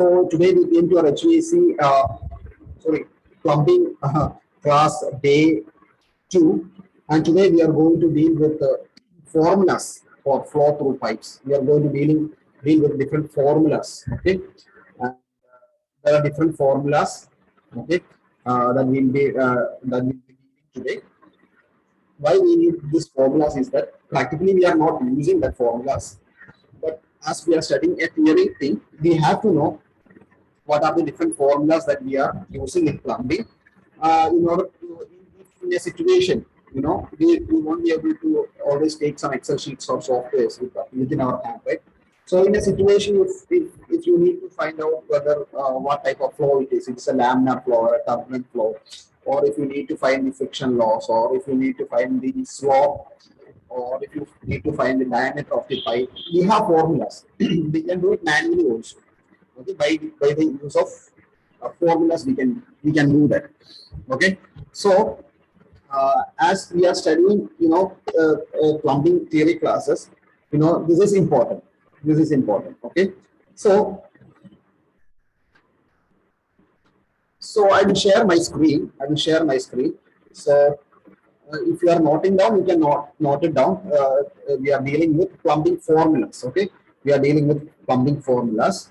So today we came to our HVAC, plumbing class day 2, and today we are going to deal with formulas for flow through pipes. We are going to deal with different formulas. Okay, and there are different formulas. Okay, that will be dealing today. Why we need these formulas is that practically we are not using that formulas, but as we are studying a theory thing, we have to know what are the different formulas that we are using in plumbing in order to, in a situation, we won't be able to always take some Excel sheets or softwares within our hand, right? So in a situation, if you need to find out whether what type of flow it is, it's a laminar flow or a turbulent flow, or if you need to find the friction loss, or if you need to find the slope, or if you need to find the diameter of the pipe, we have formulas. We can do it manually also. Okay, by the use of formulas, we can do that. Okay, so as we are studying, plumbing theory classes, this is important. This is important. Okay, so I will share my screen. So if you are noting down, you can note it down. We are dealing with plumbing formulas. Okay, we are dealing with plumbing formulas,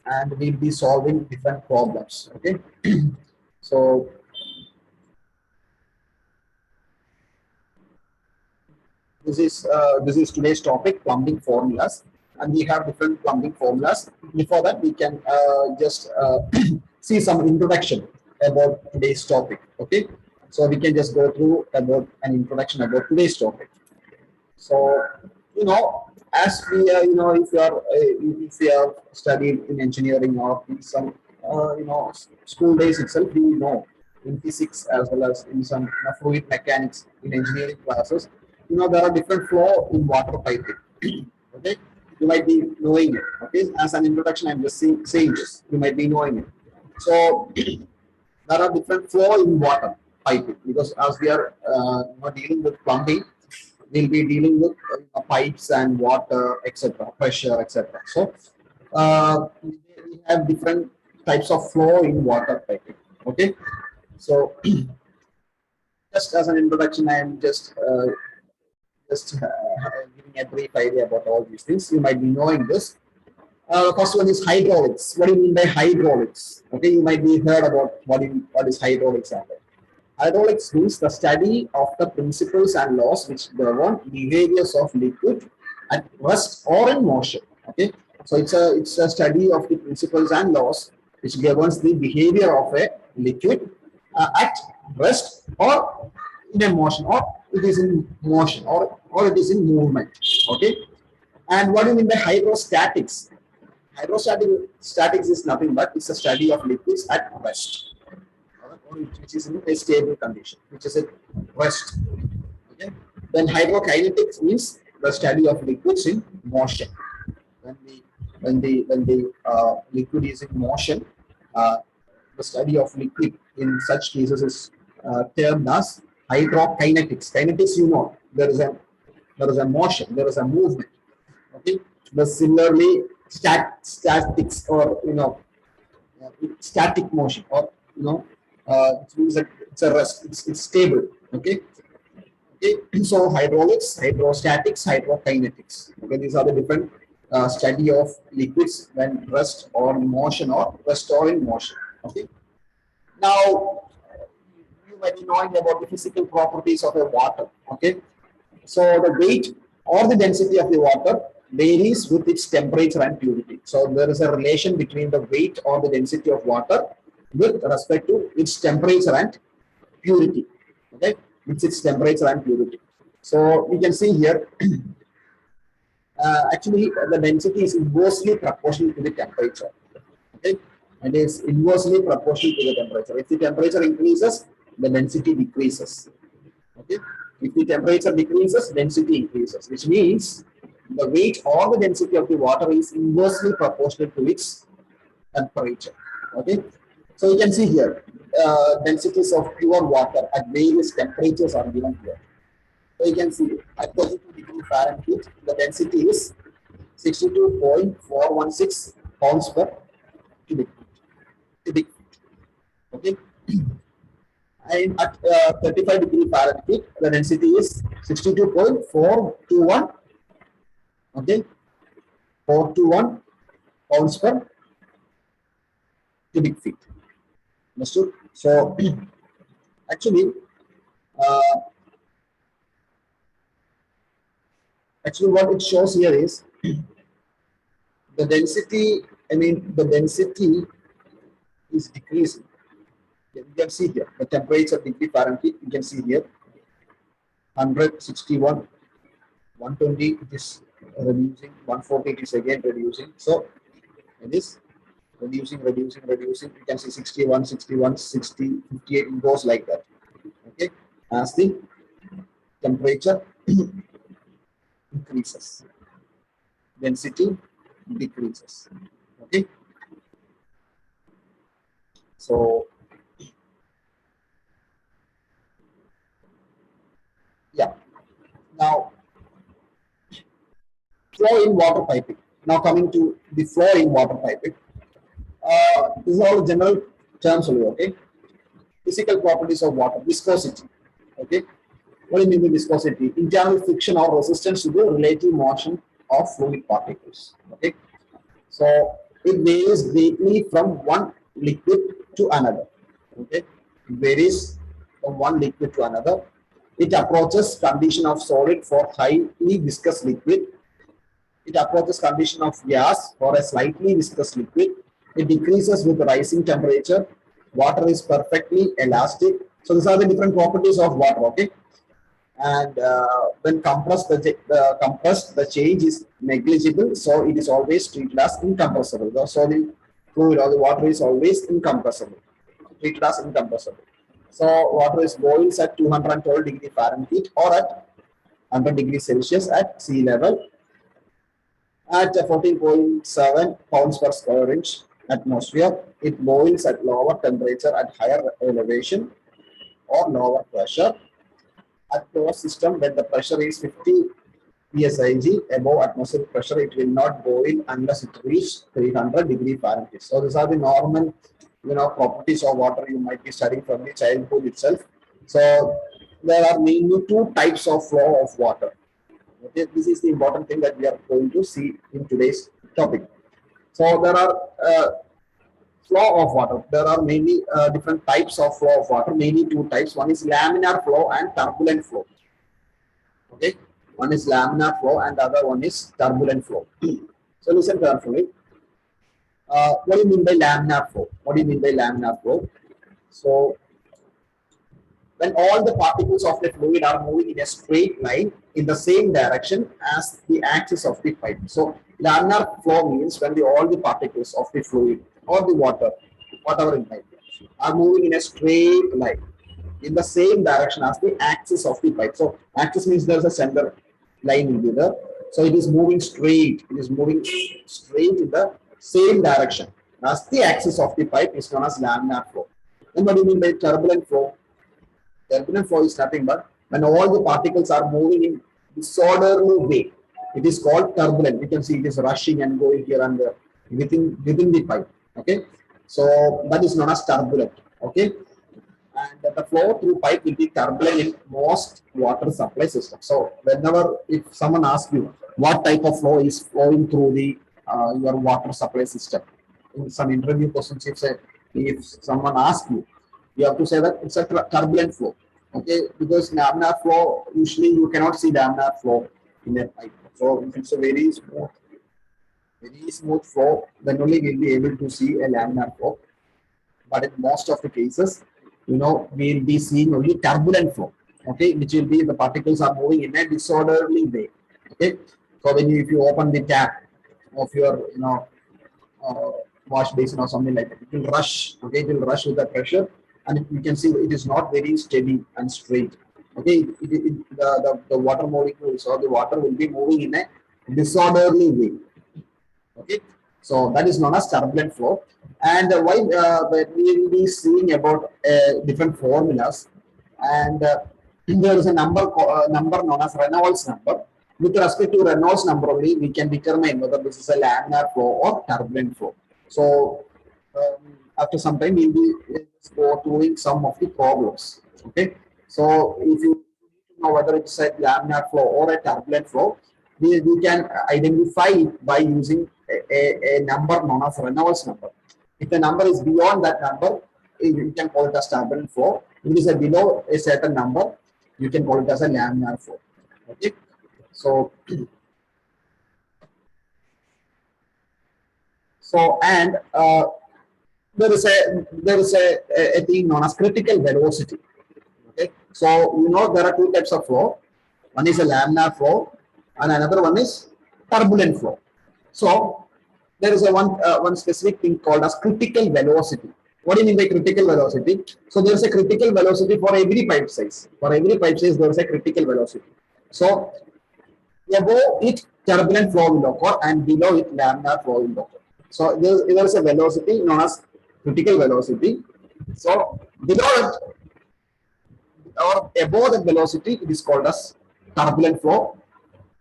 and we'll be solving different problems. Okay, so this is today's topic, plumbing formulas, and we have different plumbing formulas. Before that, we can just see some introduction about today's topic. Okay, so we can just go through about an introduction about today's topic. So as we if you are studied in engineering or in some school days itself, we know in physics as well as in some fluid mechanics in engineering classes, there are different flow in water piping. Okay, you might be knowing it. Okay, as an introduction, I'm just saying this. You might be knowing it. So there are different flow in water piping, because as we are dealing with plumbing, we'll be dealing with pipes and water, etc., pressure, etc. So we have different types of flow in water piping. Okay, so just as an introduction, I am just giving a brief idea about all these things. You might be knowing this. First one is hydraulics. What do you mean by hydraulics? Okay, you might be heard about what is hydraulics. Hydraulics means the study of the principles and laws which govern behaviors of liquid at rest or in motion. Okay, so it's a study of the principles and laws which governs the behavior of a liquid at rest or in a motion, or it is in motion, or it is in movement. Okay, and what do you mean by hydrostatics? Hydrostatics is nothing but it's a study of liquids at rest, which is in a stable condition, which is at rest. Okay. Then hydrokinetics means the study of liquids in motion. When the liquid is in motion, the study of liquid in such cases is termed as hydrokinetics. Kinetics, there is a motion, there is a movement. Okay. But similarly, statics, or static motion, or it means that it's a rest, it's stable. Okay. So hydraulics, hydrostatics, hydrokinetics. Okay, these are the different study of liquids when rest or in motion, or rest or in motion. Okay. Now you might be knowing about the physical properties of a water. Okay. So the weight or the density of the water varies with its temperature and purity. So there is a relation between the weight or the density of water with respect to its temperature and purity. Okay, it's its temperature and purity. So we can see here, actually the density is inversely proportional to the temperature. Okay, it is inversely proportional to the temperature. If the temperature increases, the density decreases. Okay, if the temperature decreases, density increases, which means the weight or the density of the water is inversely proportional to its temperature. Okay, so you can see here densities of pure water at various temperatures are given here. So you can see at 32 degree Fahrenheit, the density is 62.416 pounds per cubic feet. Okay, and at 35 degree Fahrenheit, the density is 62.421. Okay, 421 pounds per cubic feet. Understood? So actually, uh, what it shows here is the density. I mean, the density is decreasing. You can see here the temperature degree Fahrenheit. You can see here 161, 120. It is reducing. 140. It is again reducing. So it is reducing. You can see 61, 61, 60, 58. It goes like that. Okay, as the temperature increases, density decreases. Okay, so yeah. Now, flow in water piping. Now coming to the flow in water piping. This is all general terms only. Okay, physical properties of water, viscosity. Okay, what do you mean by viscosity? Internal friction or resistance to the relative motion of fluid particles. Okay, so it varies greatly from one liquid to another. Okay, it varies from one liquid to another. It approaches condition of solid for highly viscous liquid. It approaches condition of gas for a slightly viscous liquid. It decreases with rising temperature. Water is perfectly elastic. So these are the different properties of water. Okay, and when compressed, the change is negligible. So it is always treated as incompressible. The solid fluid or the water is always incompressible. Treated as incompressible. So water is boils at 212 degree Fahrenheit or at 100 degrees Celsius at sea level at 14.7 pounds per square inch atmosphere. It boils at lower temperature at higher elevation or lower pressure. At closed system, when the pressure is 50 psig above atmospheric pressure, it will not boil unless it reaches 300 degree Fahrenheit. So these are the normal, properties of water you might be studying from the childhood itself. So there are mainly two types of flow of water. Okay, this is the important thing that we are going to see in today's topic. So there are flow of water. There are mainly different types of flow of water, mainly two types. One is laminar flow and turbulent flow. Okay, one is laminar flow and the other one is turbulent flow. So listen carefully. What do you mean by laminar flow? What do you mean by laminar flow? So when all the particles of the fluid are moving in a straight line in the same direction as the axis of the pipe. So laminar flow means when all the particles of the fluid or the water, whatever it might be, are moving in a straight line in the same direction as the axis of the pipe. So axis means there's a center line will be there. So it is moving straight. It is moving straight in the same direction as the axis of the pipe is known as laminar flow. Then what do you mean by turbulent flow? Turbulent flow is nothing but when all the particles are moving in disorderly way. It is called turbulent. You can see it is rushing and going here and there within the pipe. Okay, so that is known as turbulent. Okay, and the flow through pipe will be turbulent in most water supply systems. So whenever if someone asks you what type of flow is flowing through the your water supply system, in some interview questions, if someone asks you, you have to say that it's a turbulent flow. Okay, because laminar flow usually you cannot see laminar flow in a pipe. So if it's a very smooth flow, then only we'll be able to see a laminar flow. But in most of the cases, we'll be seeing only turbulent flow. Okay, which will be the particles are moving in a disorderly way. Okay, so if you open the tap of your wash basin or something like that, it will rush. Okay, it will rush with the pressure, and you can see it is not very steady and straight. Okay, the water molecules or the water will be moving in a disorderly way. Okay, so that is known as turbulent flow. And why we will be seeing about different formulas, and there is a number known as Reynolds number. With respect to Reynolds number only, we can determine whether this is a laminar flow or turbulent flow. So after some time we will just go doing some of the problems. Okay, so if you need to know whether it's a laminar flow or a turbulent flow, we can identify it by using a number known as Reynolds number. If the number is beyond that number, you can call it as turbulent flow. If it is below a certain number, you can call it as a laminar flow. Okay, so and there is a thing known as critical velocity. Okay, so there are two types of flow. One is a laminar flow, and another one is turbulent flow. So there is a one specific thing called as critical velocity. What do you mean by critical velocity? So there is a critical velocity for every pipe size. For every pipe size, there is a critical velocity. So above it, turbulent flow will occur, and below it, laminar flow will occur. So there is a velocity known as critical velocity. So below it or above that velocity, it is called as turbulent flow,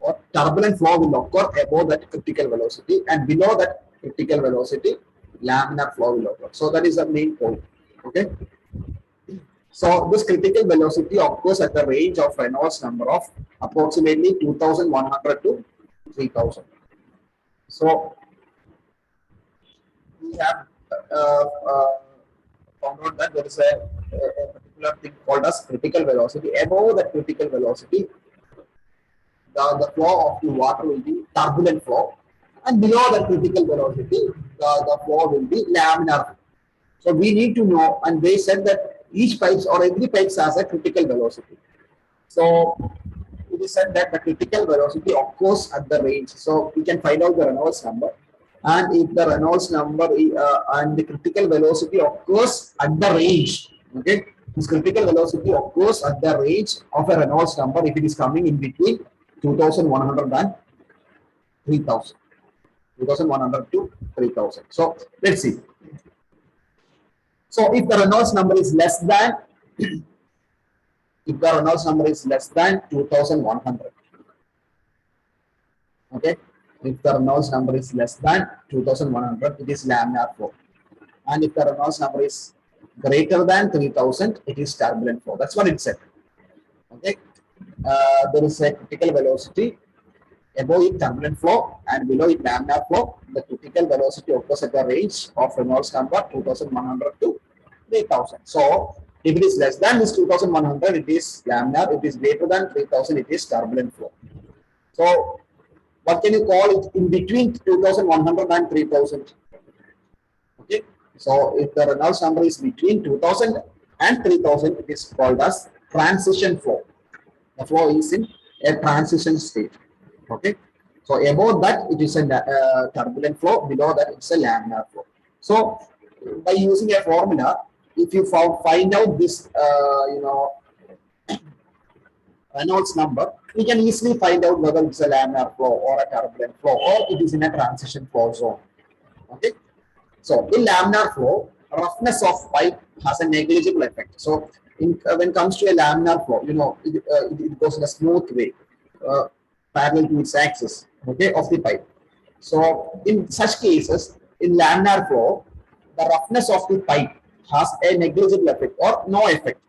or turbulent flow will occur above that critical velocity, and below that critical velocity, laminar flow will occur. So that is the main point. Okay. So this critical velocity occurs at the range of Reynolds number of approximately 2100 to 3000. So we have found out that there is a particular thing called as critical velocity. Above that critical velocity, the flow of the water will be turbulent flow, and below the critical velocity, the flow will be laminar. So we need to know, and they said that each pipes or every pipes has a critical velocity. So it is said that the critical velocity occurs at the range. So we can find out the Reynolds number, and if the Reynolds number and the critical velocity occurs at the range, okay, this critical velocity occurs at the range of a Reynolds number if it is coming in between 2100 and 3000. 2100 to 3000. So let's see. So if the Reynolds number is less than if the Reynolds number is less than 2100, okay, if the Reynolds number is less than 2100, it is laminar flow, and if the Reynolds number is greater than 3000, it is turbulent flow. That's what it said. Okay, there is a critical velocity. Above it, turbulent flow, and below it, laminar flow. The critical velocity occurs at the range of Reynolds number 2100 to 3000. So if it is less than this 2100, it is laminar. If it is greater than 3000, it is turbulent flow. So what can you call it in between 2100 and 3000? Okay. So if the Reynolds number is between 2000 and 3000, it is called as transition flow. The flow is in a transition state. Okay. So above that, it is a turbulent flow. Below that, it's a laminar flow. So by using a formula, if you find out this, Reynolds number, we can easily find out whether it's a laminar flow or a turbulent flow, or it is in a transition flow zone. Okay. So in laminar flow, roughness of pipe has a negligible effect. So when it comes to a laminar flow, it goes in a smooth way, parallel to its axis, okay, of the pipe. So in such cases, in laminar flow, the roughness of the pipe has a negligible effect or no effect.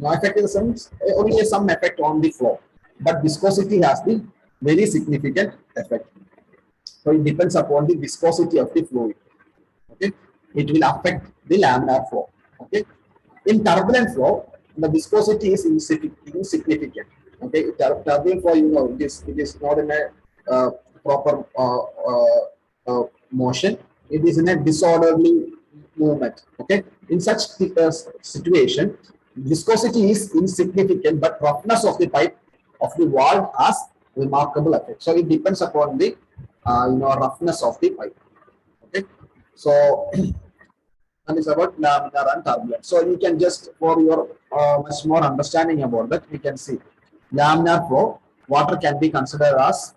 No effect in the sense only some effect on the flow, but viscosity has the very significant effect. So it depends upon the viscosity of the fluid. Okay, it will affect the laminar flow. Okay, in turbulent flow, the viscosity is insignificant. Okay, turbulent flow, it is not in a proper motion. It is in a disorderly movement. Okay, in such situation, viscosity is insignificant, but roughness of the pipe of the valve has remarkable effect. So it depends upon the roughness of the pipe. Okay, so and it's about laminar and turbulent. So you can just, for your much more understanding about that, we can see laminar flow. Water can be considered as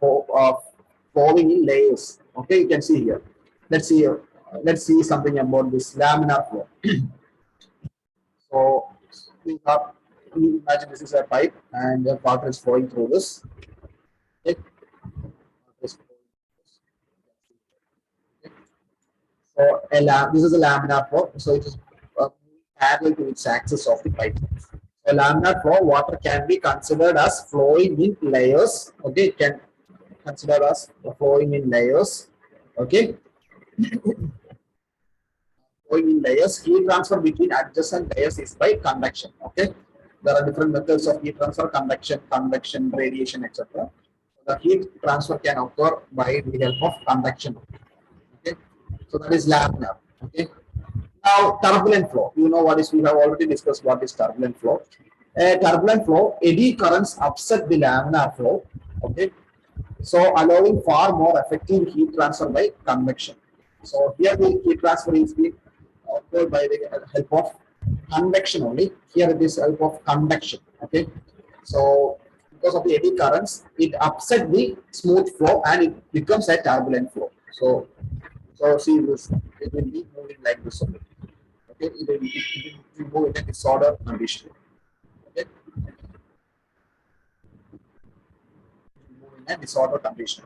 flowing in layers. Okay, you can see here. Let's see here. Let's see something about this laminar flow. So we have, imagine this is a pipe and the water is flowing through this. Okay. So this is a laminar flow. So it is parallel to its axis of the pipe. So laminar flow, water can be considered as flowing in layers. Okay, it can consider as flowing in layers. Okay, flowing in layers. Heat transfer between adjacent layers is by convection. Okay, there are different methods of heat transfer: convection, radiation, etc. The heat transfer can occur by the help of convection. Okay, so that is laminar. Okay. Now, turbulent flow. You know what is, we have already discussed what is turbulent flow. A turbulent flow, eddy currents upset the laminar flow. Okay. So, allowing far more effective heat transfer by convection. So, here the heat transfer is being occurred by the help of convection only. Here it is help of convection. Okay. So, because of the eddy currents, it upset the smooth flow and it becomes a turbulent flow. So see this, it will be moving like this only. Okay, it will move in a disorder condition. Okay, move in a disorder condition.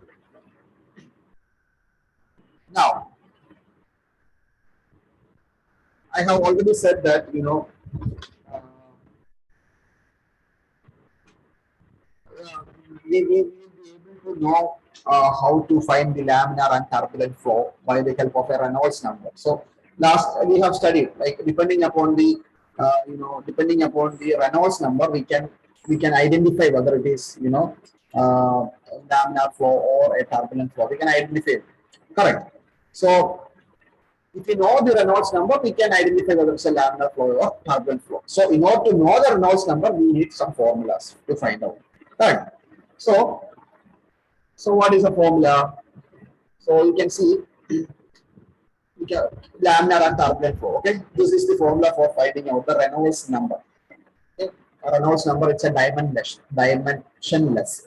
Now, I have already said that uh, we will be able to know how to find the laminar and turbulent flow by the help of a Reynolds number. So last we have studied, like depending upon the Reynolds number, we can identify whether it is uh, laminar flow or a turbulent flow. We can identify it. Correct. So if we know the Reynolds number, we can identify whether it's a laminar flow or turbulent flow. So in order to know the Reynolds number, we need some formulas to find out. Right. So, so what is the formula? So you can see laminar and turbulent flow. Okay, this is the formula for finding out the Reynolds number. Okay, a Reynolds number, it's a dimensionless.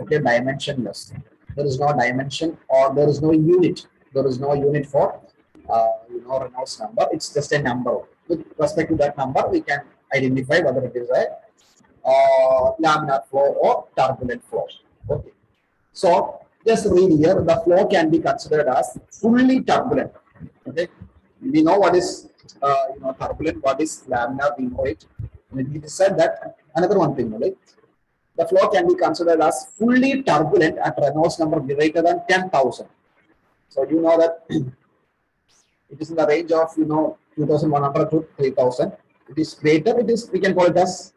Okay, dimensionless. There is no dimension or there is no unit. There is no unit for Reynolds number. It's just a number. With respect to that number, we can identify whether it is a laminar flow or turbulent flow. Okay. So just read here, the flow can be considered as fully turbulent. Okay. We know what is turbulent, what is laminar, we know it. And it is said that another one thing, right? The flow can be considered as fully turbulent at Reynolds number greater than 10,000. So you know that it is in the range of 2,100 to 3,000. It is greater, we can call it as,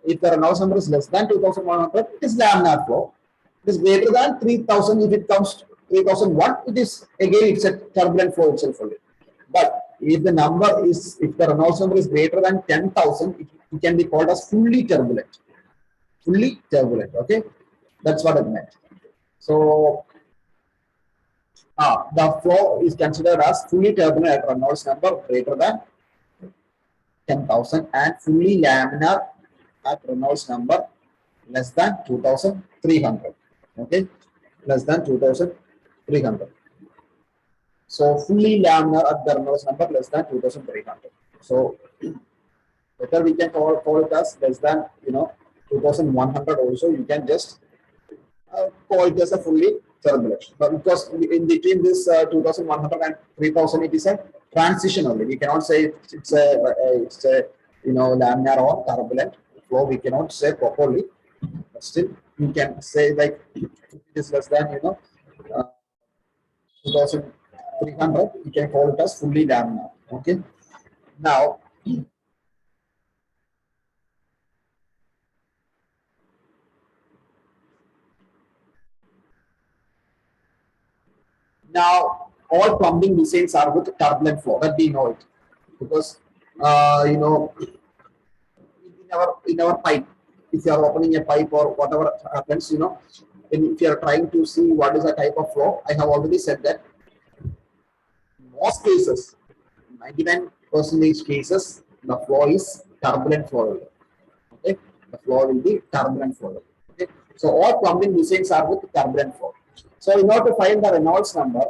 if the Reynolds number is less than 2,100, it is laminar flow. It is greater than 3,000. If it comes 3,001, it is again, it's a turbulent flow itself only. But if the Reynolds number is greater than 10,000, it can be called as fully turbulent. Fully turbulent. Okay, that's what it meant. So the flow is considered as fully turbulent at Reynolds number greater than 10,000 and fully laminar at Reynolds number less than 2,300. Okay, less than 2,300. So fully laminar at the Reynolds number less than 2,300. So whether we can call it as less than 2,100 also, you can just call it as a fully turbulent. But because in between this 2,100 and 3,000, it is a transition only. We cannot say it's a laminar or turbulent flow. We cannot say properly. But still, you can say like it is less than 2,300. You can call it as fully laminar. Okay. Now, all plumbing designs are with turbulent flow. That we know it because in our pipe, if you are opening a pipe or whatever happens, if you are trying to see what is the type of flow, I have already said that most cases, 99% cases, the flow is turbulent flow. Okay, the flow will be turbulent flow. Okay, so all plumbing designs are with turbulent flow. So in order to find the Reynolds number,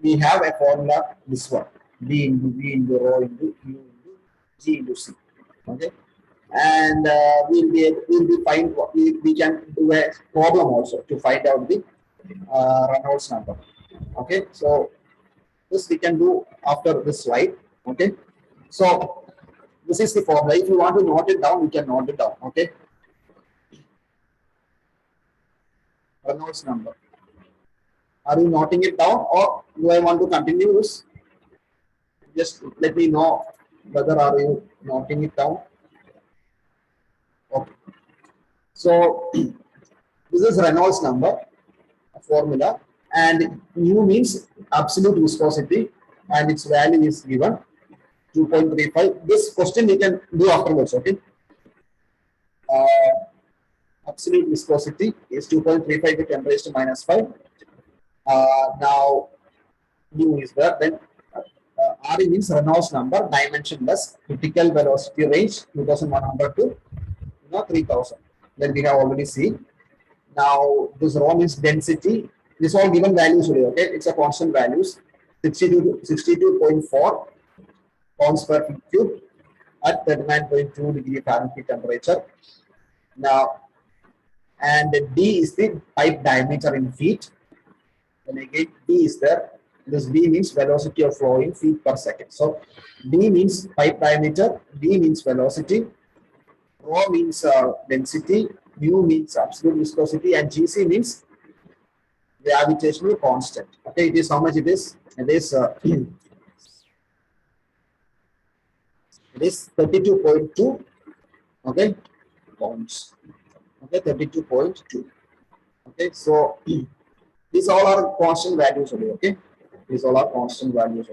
we have a formula, this one, B into V into rho into U into G into C. Okay, and we can do a problem also to find out the Reynolds number. Okay, so This we can do after this slide. Okay. So this is the formula. If you want to note it down, you can note it down. Okay. Reynolds number. Are you noting it down, or do I want to continue this? Just let me know whether are you noting it down. Okay. So this is Reynolds number formula, and mu means absolute viscosity, and its value is given 2.35. This question we can do afterwards. Okay. Absolute viscosity is 2.35 to 10 raised to minus 5. Now mu is there. Then RE means Reynolds number, dimensionless, critical velocity range 2100 to 3000. Then we have already seen. Now this rho means density. This all given values only. Okay, it's a constant values. 62.4 pounds per feet cube at 39.2 degree Fahrenheit temperature. Now, and D is the pipe diameter in feet. Then again D is there. This D means velocity of flow in feet per second. So D means pipe diameter, D means velocity, rho means density, mu means absolute viscosity, and GC means gravitational constant. Okay, it is how much it is? It is it is 32.2. Okay, pounds. Okay, 32.2. Okay, so these all are constant values only. Okay, these all are constant values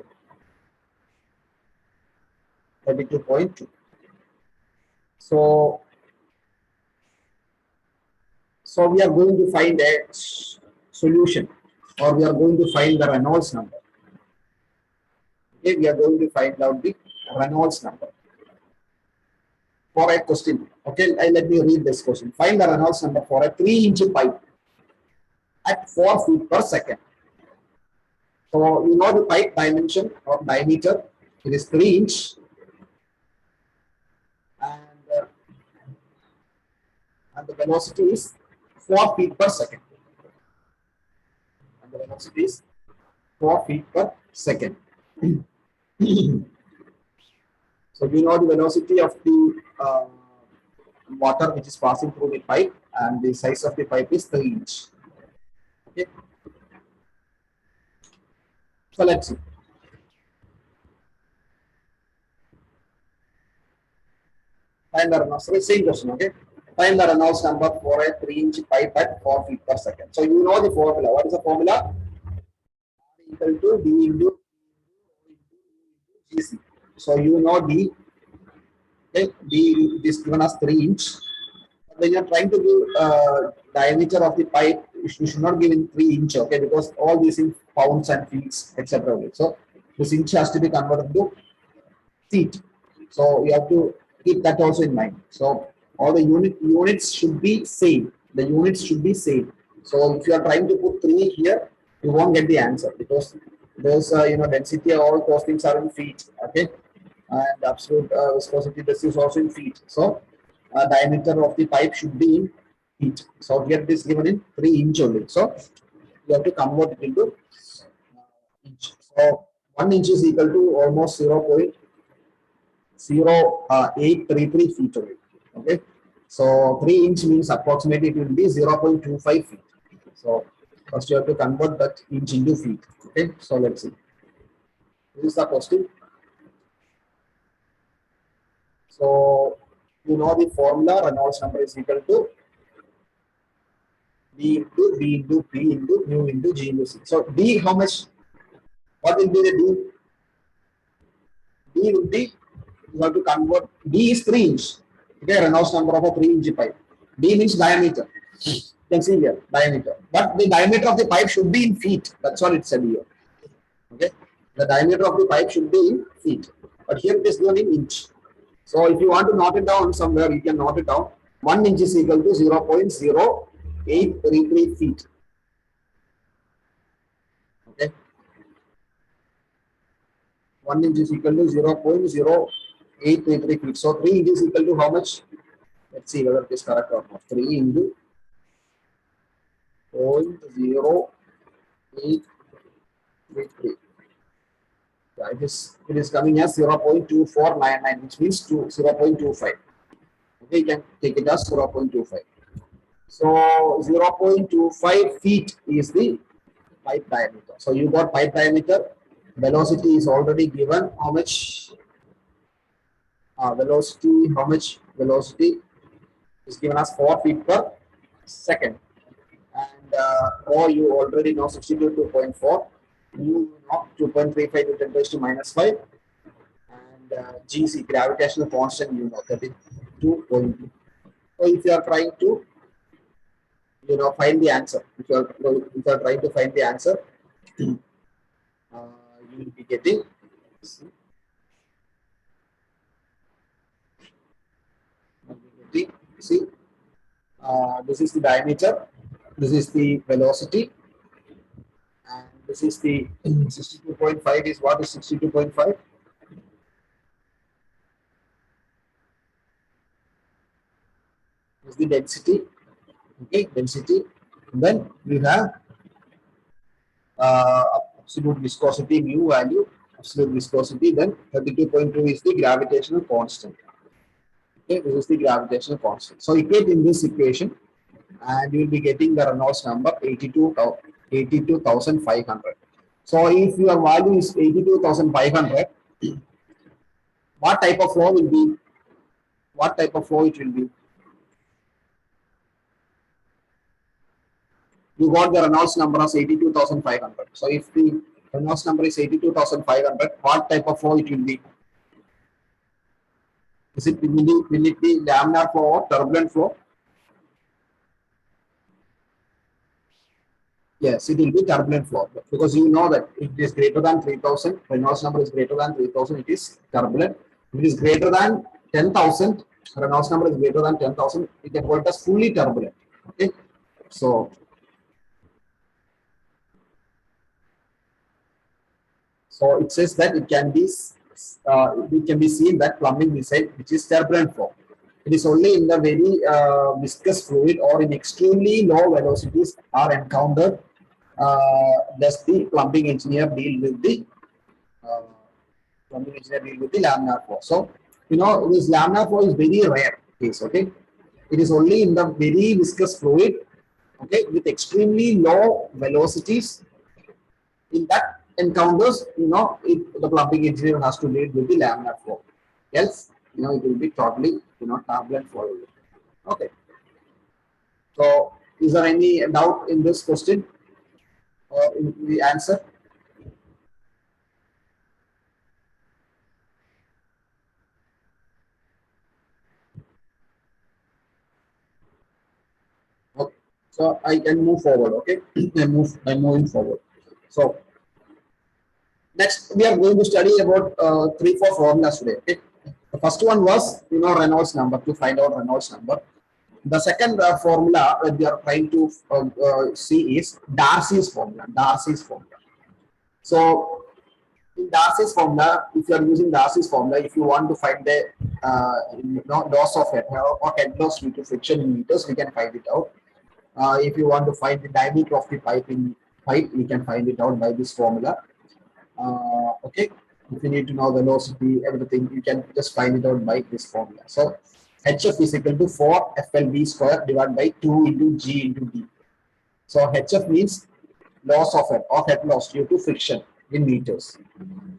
only. 32.2. So we are going to find a solution, or we are going to find the Reynolds number. Okay, we are going to find out the Reynolds number for a question. Okay, let me read this question. Find the Reynolds number for a 3-inch pipe at 4 feet per second. So you know the pipe dimension or diameter. It is 3 inch, and the velocity is 4 feet per second. And the velocity is 4 feet per second. So we know the velocity of the water which is passing through the pipe, and the size of the pipe is 3 inch. Okay. So let's see. Find the Reynolds. Same question. Okay. Find the Reynolds number for a 3-inch pipe at 4 feet per second. So you know the formula. What is the formula? Equal to D into GC. So you know D. Okay. D is given as 3 inch. When you are trying to give diameter of the pipe, you should not give in 3 inch. Okay, because all these in pounds and feet, etc. So this inch has to be converted to feet. So you have to keep that also in mind. So all the units should be same. The units should be same. So if you are trying to put 3 here, you won't get the answer, because those density, all those things are in feet. Okay, and absolute viscosity, this is also in feet. So diameter of the pipe should be in feet. So here it is given in 3 inch only. So you have to convert it into inch. So 1 inch is equal to almost 0.0833 feet away. Okay, so 3 inch means approximately it will be 0.25 feet. So first you have to convert that inch into feet. Okay, so let's see. This is the question. So you know the formula. Reynolds number is equal to D into B into P into mu into G into C. So D, how much? What will be the D? D will be, you have to convert. D is 3 inch. Okay, Reynolds number of a 3-inch pipe. D means diameter. You can see here, diameter. But the diameter of the pipe should be in feet. That's what it said here. Okay, the diameter of the pipe should be in feet. But here it is given in inch. So if you want to note it down somewhere, you can note it down. 1 inch is equal to 0.0833 feet. Okay. 1 inch is equal to 0.0833 feet. So 3 inch is equal to how much? Let's see whether it is correct or not. 3 into 0.0833. Yeah, it is coming as 0.2499, which means 0.25. Okay, you can take it as 0.25. So 0.25 feet is the pipe diameter. So you got pipe diameter. Velocity is already given. How much velocity? How much velocity is given as 4 feet per second. And rho you already know 62.4. You know 2.35 to 10 raised to minus 5. And GC gravitational constant you know 32.2. So if you are trying to find the answer, if you are trying to find the answer, you will be getting. See, this is the diameter, this is the velocity, and this is the 62.5 is what is 62.5? Is the density, okay, density. And then we have absolute viscosity mu value, absolute viscosity, then 32.2 is the gravitational constant. Okay, this is the gravitational constant. So equate in this equation and you will be getting the Reynolds number 82,500. So if your value is 82,500, what type of flow will be? What type of flow it will be? You got the Reynolds number as 82,500. So if the Reynolds number is 82,500, what type of flow it will be? Will it be laminar flow or turbulent flow? Yes, it will be turbulent flow because you know that if it is greater than 3,000, Reynolds number is greater than 3,000, it is turbulent. If it is greater than 10,000, Reynolds number is greater than 10,000, it can call it as fully turbulent. Okay, so it says that it can be seen that plumbing missile, which is turbulent flow. It is only in the very viscous fluid or in extremely low velocities are encountered. Does the plumbing engineer deal with the laminar flow? So this laminar flow is very rare case. Okay, it is only in the very viscous fluid. Okay, with extremely low velocities. In that encounters, the plumbing engineer has to deal with the laminar flow. Else, it will be totally, turbulent flow. Okay. So, is there any doubt in this question or in the answer? Okay. So I can move forward. Okay, I'm moving forward. So next we are going to study about 3-4 formulas today. Okay. The first one was Reynolds number, to find out Reynolds number. The second formula that we are trying to see is Darcy's formula. So in Darcy's formula, if you are using Darcy's formula, if you want to find the loss of head or head loss due to friction in meters, we can find it out. If you want to find the diameter of the pipe, we can find it out by this formula. Okay, if you need to know velocity, everything, you can just find it out by this formula. So HF is equal to 4 FLV square divided by 2 into G into D. So HF means loss of head or head loss due to friction in meters.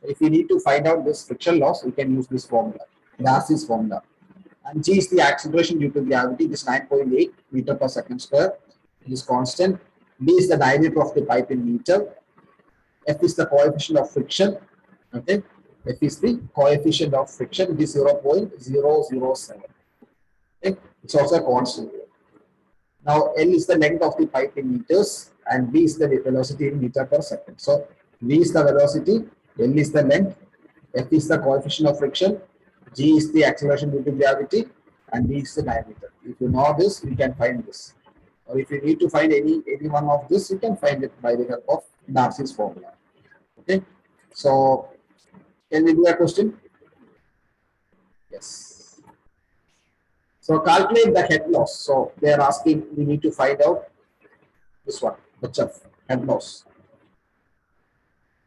If you need to find out this friction loss, you can use this formula, Darcy's formula. And G is the acceleration due to gravity, it is 9.8 meter per second square. It is constant. D is the diameter of the pipe in meter. F is the coefficient of friction. Okay, F is the coefficient of friction. It is 0.007. Okay, it's also a constant. Now L is the length of the pipe in meters, and V is the velocity in meter per second. So V is the velocity, L is the length, F is the coefficient of friction, G is the acceleration due to gravity, and D is the diameter. If you know this, you can find this. Or if you need to find any one of this, you can find it by the help of Darcy's formula. Okay. So can we do a question? Yes. So calculate the head loss. So they are asking, we need to find out this one, HF, head loss.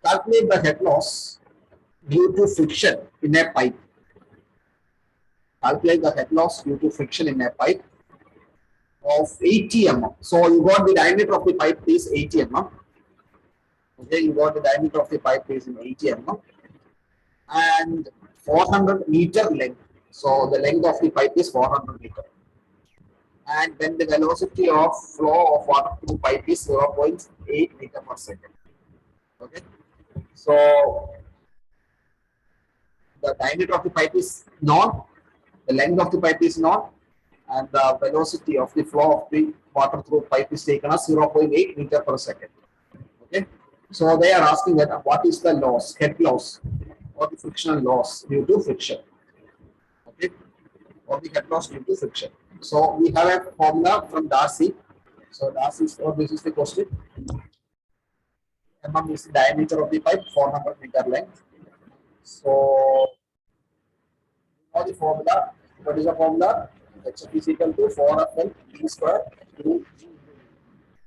Calculate the head loss due to friction in a pipe. Calculate the head loss due to friction in a pipe of 80 mm. So you got the diameter of the pipe is 80 mm. Okay, you got the diameter of the pipe is in 80 mm and 400-meter length. So the length of the pipe is 400 meter. And then the velocity of flow of water through pipe is 0.8 meter per second. Okay, so the diameter of the pipe is known, the length of the pipe is known, and the velocity of the flow of the water through pipe is taken as 0.8 meter per second. Okay, so they are asking that what is the loss, head loss, or the frictional loss due to friction. Okay, or the head loss due to friction. So we have a formula from Darcy. So Darcy, or this is the question. Mm is the diameter of the pipe, 400 meter length. So now the formula. What is the formula? HF is equal to 4FL D square 2G.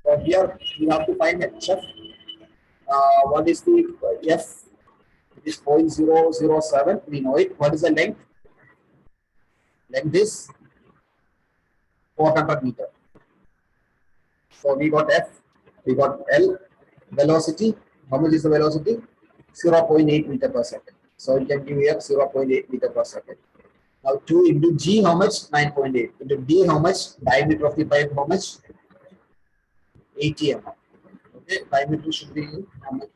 So here we have to find HF. What is the F? It is 0.007. We know it. What is the length? Length is 400 meter. So we got F, we got L. Velocity, how much is the velocity? 0.8 meter per second. So you can give here 0.8 meter per second. Now 2 into G, how much? 9.8. Into D, how much? Diameter of the pipe, how much? 80 mm. Okay, diameter should be how much?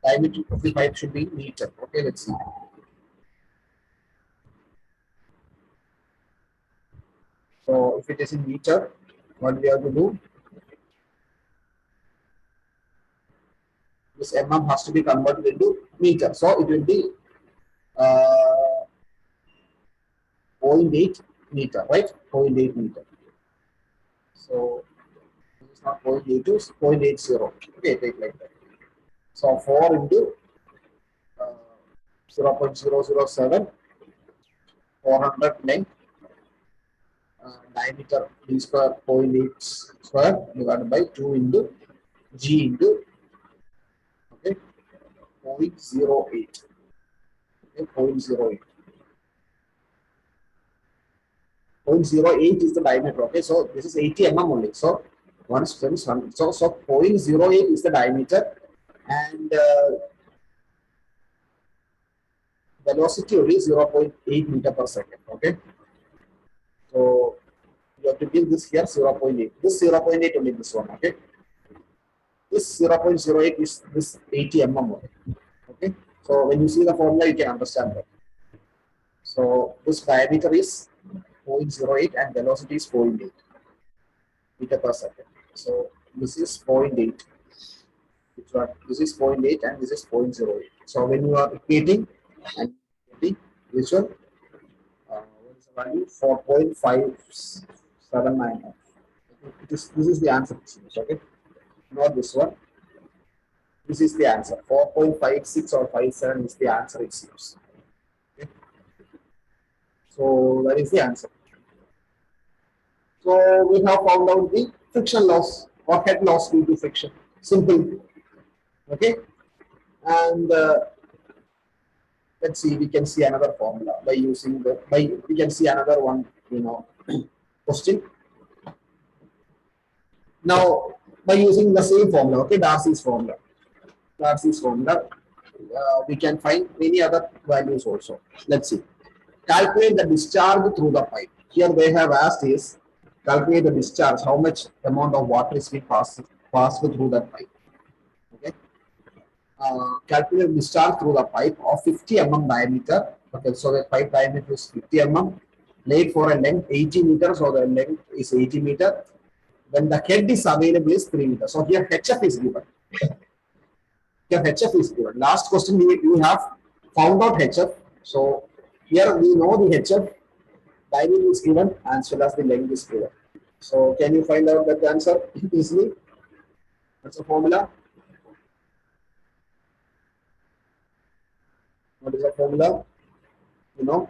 Diameter of the pipe should be meter. Okay, let's see. So if it is in meter, what we have to do? This mm has to be converted into meter. So it will be 0.8 meter, right? 0.8 meter. So this is not 0.82, it's 0.80. Okay, take like that. So 4 into 0.007, 400 length, diameter d square 0.8 square divided by 2 into G into 0.08. Okay, 0.08. 0.08 is the diameter. Okay, so this is 80 mm only. So once times 100. So 0.08 is the diameter, and velocity only 0.8 meter per second. Okay, so you have to give this here 0.8. This 0.8 only this one. Okay, this 0.08 is this 80 mm only. Okay, so when you see the formula, you can understand that. So this diameter is 0.08 and velocity is 0.8 meter per second. So this is 0.8. This is 0.8 and this is 0.08. So when you are equating and getting this one, what is the value? 4.579. This is the answer. Okay, not this one. This is the answer. 4.56 or 57 is the answer it seems. Okay. So that is the answer. So we have found out the friction loss or head loss due to friction. Simple. Okay. And let's see, we can see another formula by using the, we can see another one, question. Now, by using the same formula, okay, Darcy's formula, we can find many other values also. Let's see. Calculate the discharge through the pipe. Here they have asked is, calculate the discharge, how much amount of water is being passed through that pipe. Okay. Calculate discharge through the pipe of 50 mm diameter. Okay, so the pipe diameter is 50 mm, laid for a length 80 meters, so the length is 80 meter. When the head is available is 3 meters. So here HF is given. Here HF is given. Last question we have found out HF. So here we know the HF, diameter is given as well as the length is given. So can you find out that answer easily? What's the formula? What is the formula? We know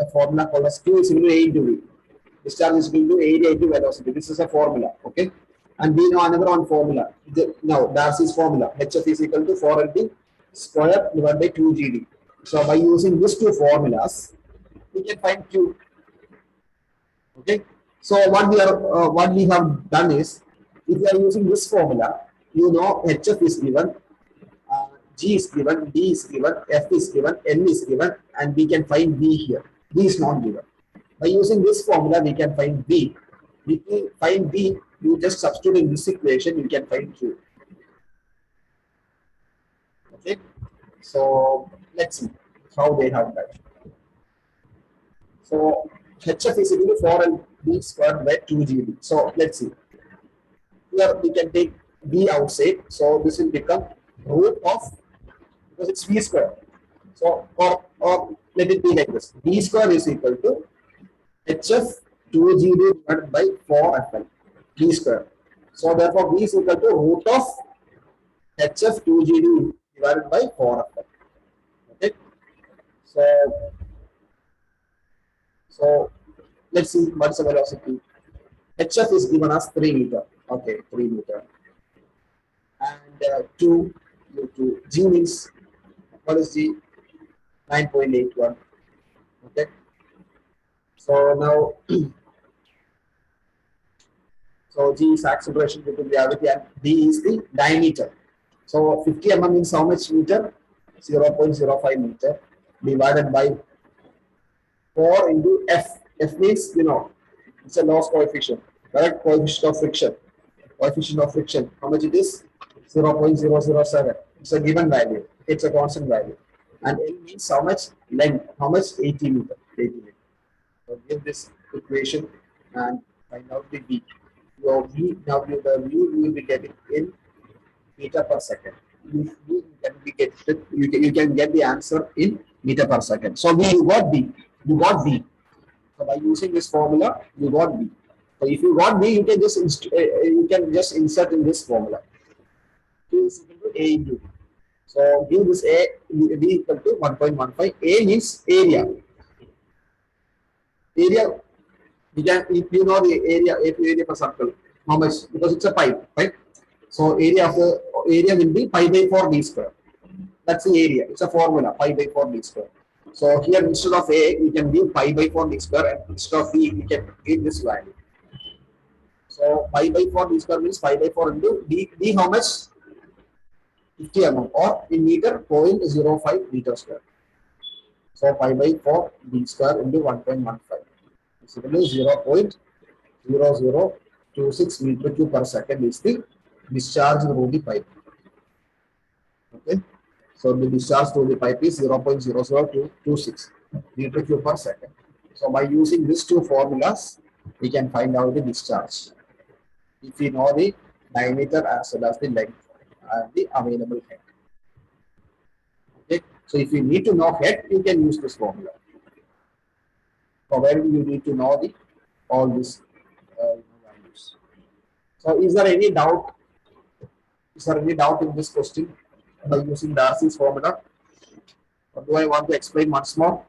a formula called as Q is equal to A into V. Discharge is equal to area into velocity. This is a formula. Okay. And we know another one formula. Now, Darcy's formula. HF is equal to 4 LP square divided by 2GD. So by using these two formulas, we can find Q. Okay. So what we have done is, if we are using this formula, you know HF is given, G is given, D is given, F is given, N is given, and we can find B here. B is not given. By using this formula, we can find B. If we find B, you just substitute in this equation, you can find Q. Okay. So let's see how they have done. So HF is equal to 4LB squared by 2GB. So let's see. Here we can take B outside. So this will become root of, because it's V square. So or let it be like this. B square is equal to HF 2GB divided by 4FL. B square. So therefore B is equal to root of HF 2GB divided by 4FL. Okay. So let's see what's the velocity. HF is given as 3 meter. Okay, 3 meter. And 2 G means, what is G? 9.81. Okay. So now, so G is acceleration due to gravity and D is the diameter. So 50 mm means how much meter? 0.05 meter divided by 4 into F. F means, it's a loss coefficient, correct? Coefficient of friction. Coefficient of friction. How much it is? 0.007. It's a given value. It's a constant value. And L means how much? Length. How much? 80 meter. 80 meter. So give this equation and find out the V. Your V, now the V you will be getting in meter per second. You can get the answer in meter per second. So you got V. You got V. So by using this formula, you got V. So if you got V, you can just insert in this formula. Q is equal to A into V. So give this A, B equal to 1.15. A means area. Area, if you know the area of a circle, how much? Because it's a pipe, right? So area will be pi by 4 d square. That's the area. It's a formula, pi by 4 d square. So here instead of A, we can give pi by 4 d square, and instead of B, we can give this value. So pi by 4 d square means pi by 4 into D how much? 50 mm, or in meter 0.05 meter square. So pi by 4 d square into 1.15 is equal to 0.0026 meter cube per second is the discharge through the pipe. Okay. So the discharge through the pipe is 0.00226 meter cube per second. So by using these two formulas, we can find out the discharge if we know the diameter as well as the length and the available head. Okay. So if you need to know head, you can use this formula. Provided you need to know all these values. So is there any doubt? Is there any doubt in this question by using Darcy's formula? Or do I want to explain once more?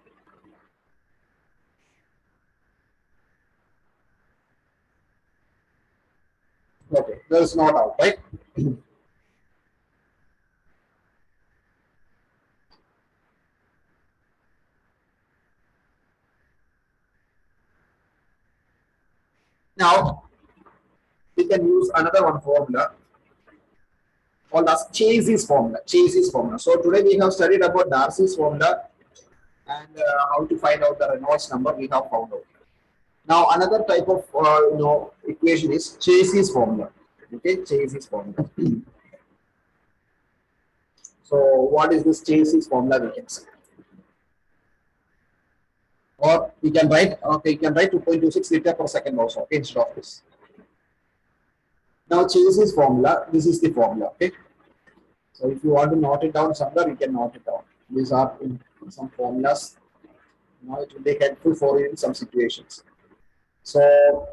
Okay, there is no doubt, right? Now, we can use another one formula called as Chase's formula. Chase's formula. So today we have studied about Darcy's formula and how to find out the Reynolds number we have found out. Now another type of equation is Chase's formula. Okay, Chase's formula. So what is this Chase's formula? We can say, or we can write. Okay, you can write 2.26 liter per second also. Okay, instead of this. Now Chase's formula. This is the formula. Okay. So if you want to note it down somewhere, you can note it down. These are some formulas. Now it will be helpful for you in some situations. So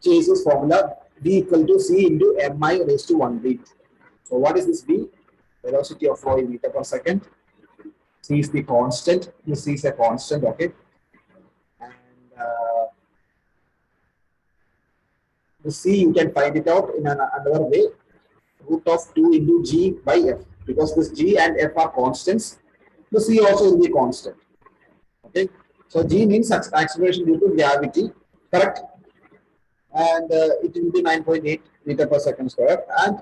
Chase's formula, V equal to C into mi raised to 1 V. So what is this V? Velocity of flow in meter per second. C is the constant. This is a constant, okay. And the C you can find it out in another way. Root of 2 into G by F. because this G and F are constants. The C also will be constant. Okay, so G means acceleration due to gravity, correct? And it will be 9.8 meter per second square. And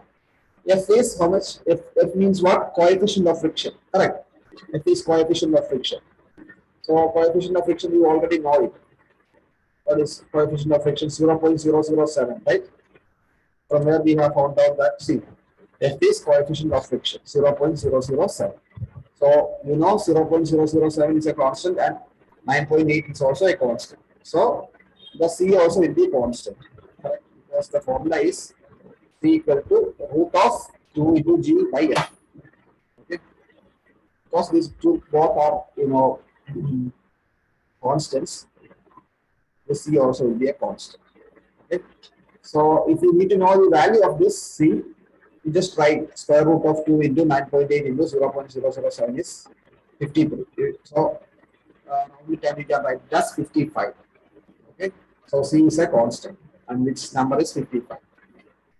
F is how much? F means what? Coefficient of friction, correct? F is coefficient of friction. So coefficient of friction, you already know it. What is coefficient of friction? 0.007, right? From where we have found out that, see, F is coefficient of friction, 0.007. So you know 0.007 is a constant and 9.8 is also a constant. So the C also will be constant, right? Because the formula is C equal to root of 2 into G by F. Okay? Because these two both are, constants, the C also will be a constant. Okay? So if you need to know the value of this C, you just write square root of 2 into 9.8 into 0.007 is 53. So now we can write just 55. Okay, so C is a constant and which number is 55.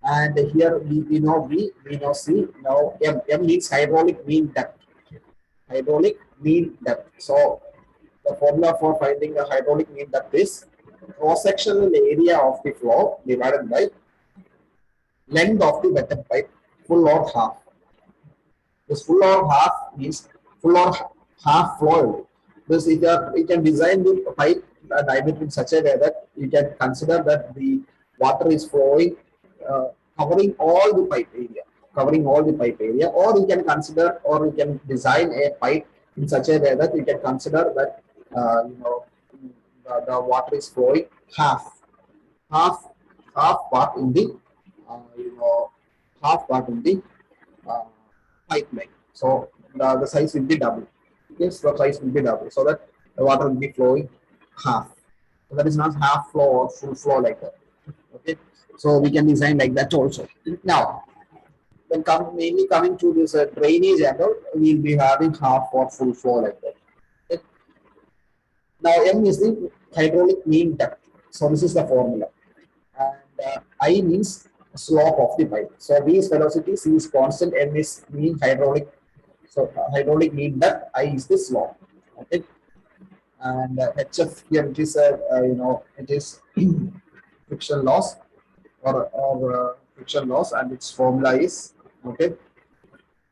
And here we know B, we know C. Now M means hydraulic mean depth. Hydraulic mean depth. So the formula for finding the hydraulic mean depth is cross-sectional area of the flow divided by length of the wetted pipe, full or half. This full or half means full or half flow. This we can design the pipe diameter in such a way that you can consider that the water is flowing, covering all the pipe area, or you can consider, or you can design a pipe in such a way that you can consider that the water is flowing half half part in the half part in the uh, pipeline. So the size will be double. Yes, the size will be double, so that the water will be flowing half. So that is not half flow or full flow like that. Okay, so we can design like that also. Now, when mainly coming to this drainage angle, we'll be having half or full flow like that. Okay. Now, M is the hydraulic mean depth. So this is the formula. And I means slope of the pipe. So V is velocity, C is constant, M is mean hydraulic. So hydraulic mean depth, I is the slope. Okay, and HF here it is it is friction loss or friction loss, and its formula is okay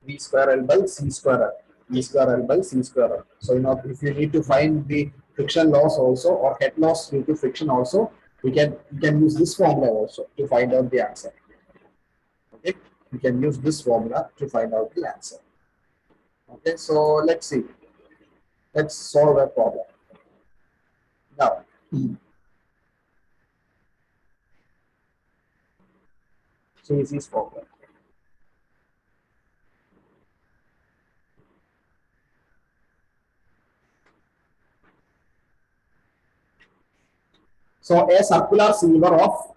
V square L by C square L. V square L by C square L. So if you need to find the friction loss also or head loss due to friction also, we can use this formula also to find out the answer. Okay, we can use this formula to find out the answer. Okay, so let's see. Let's solve a problem. Now, so this is formula. So a circular silver of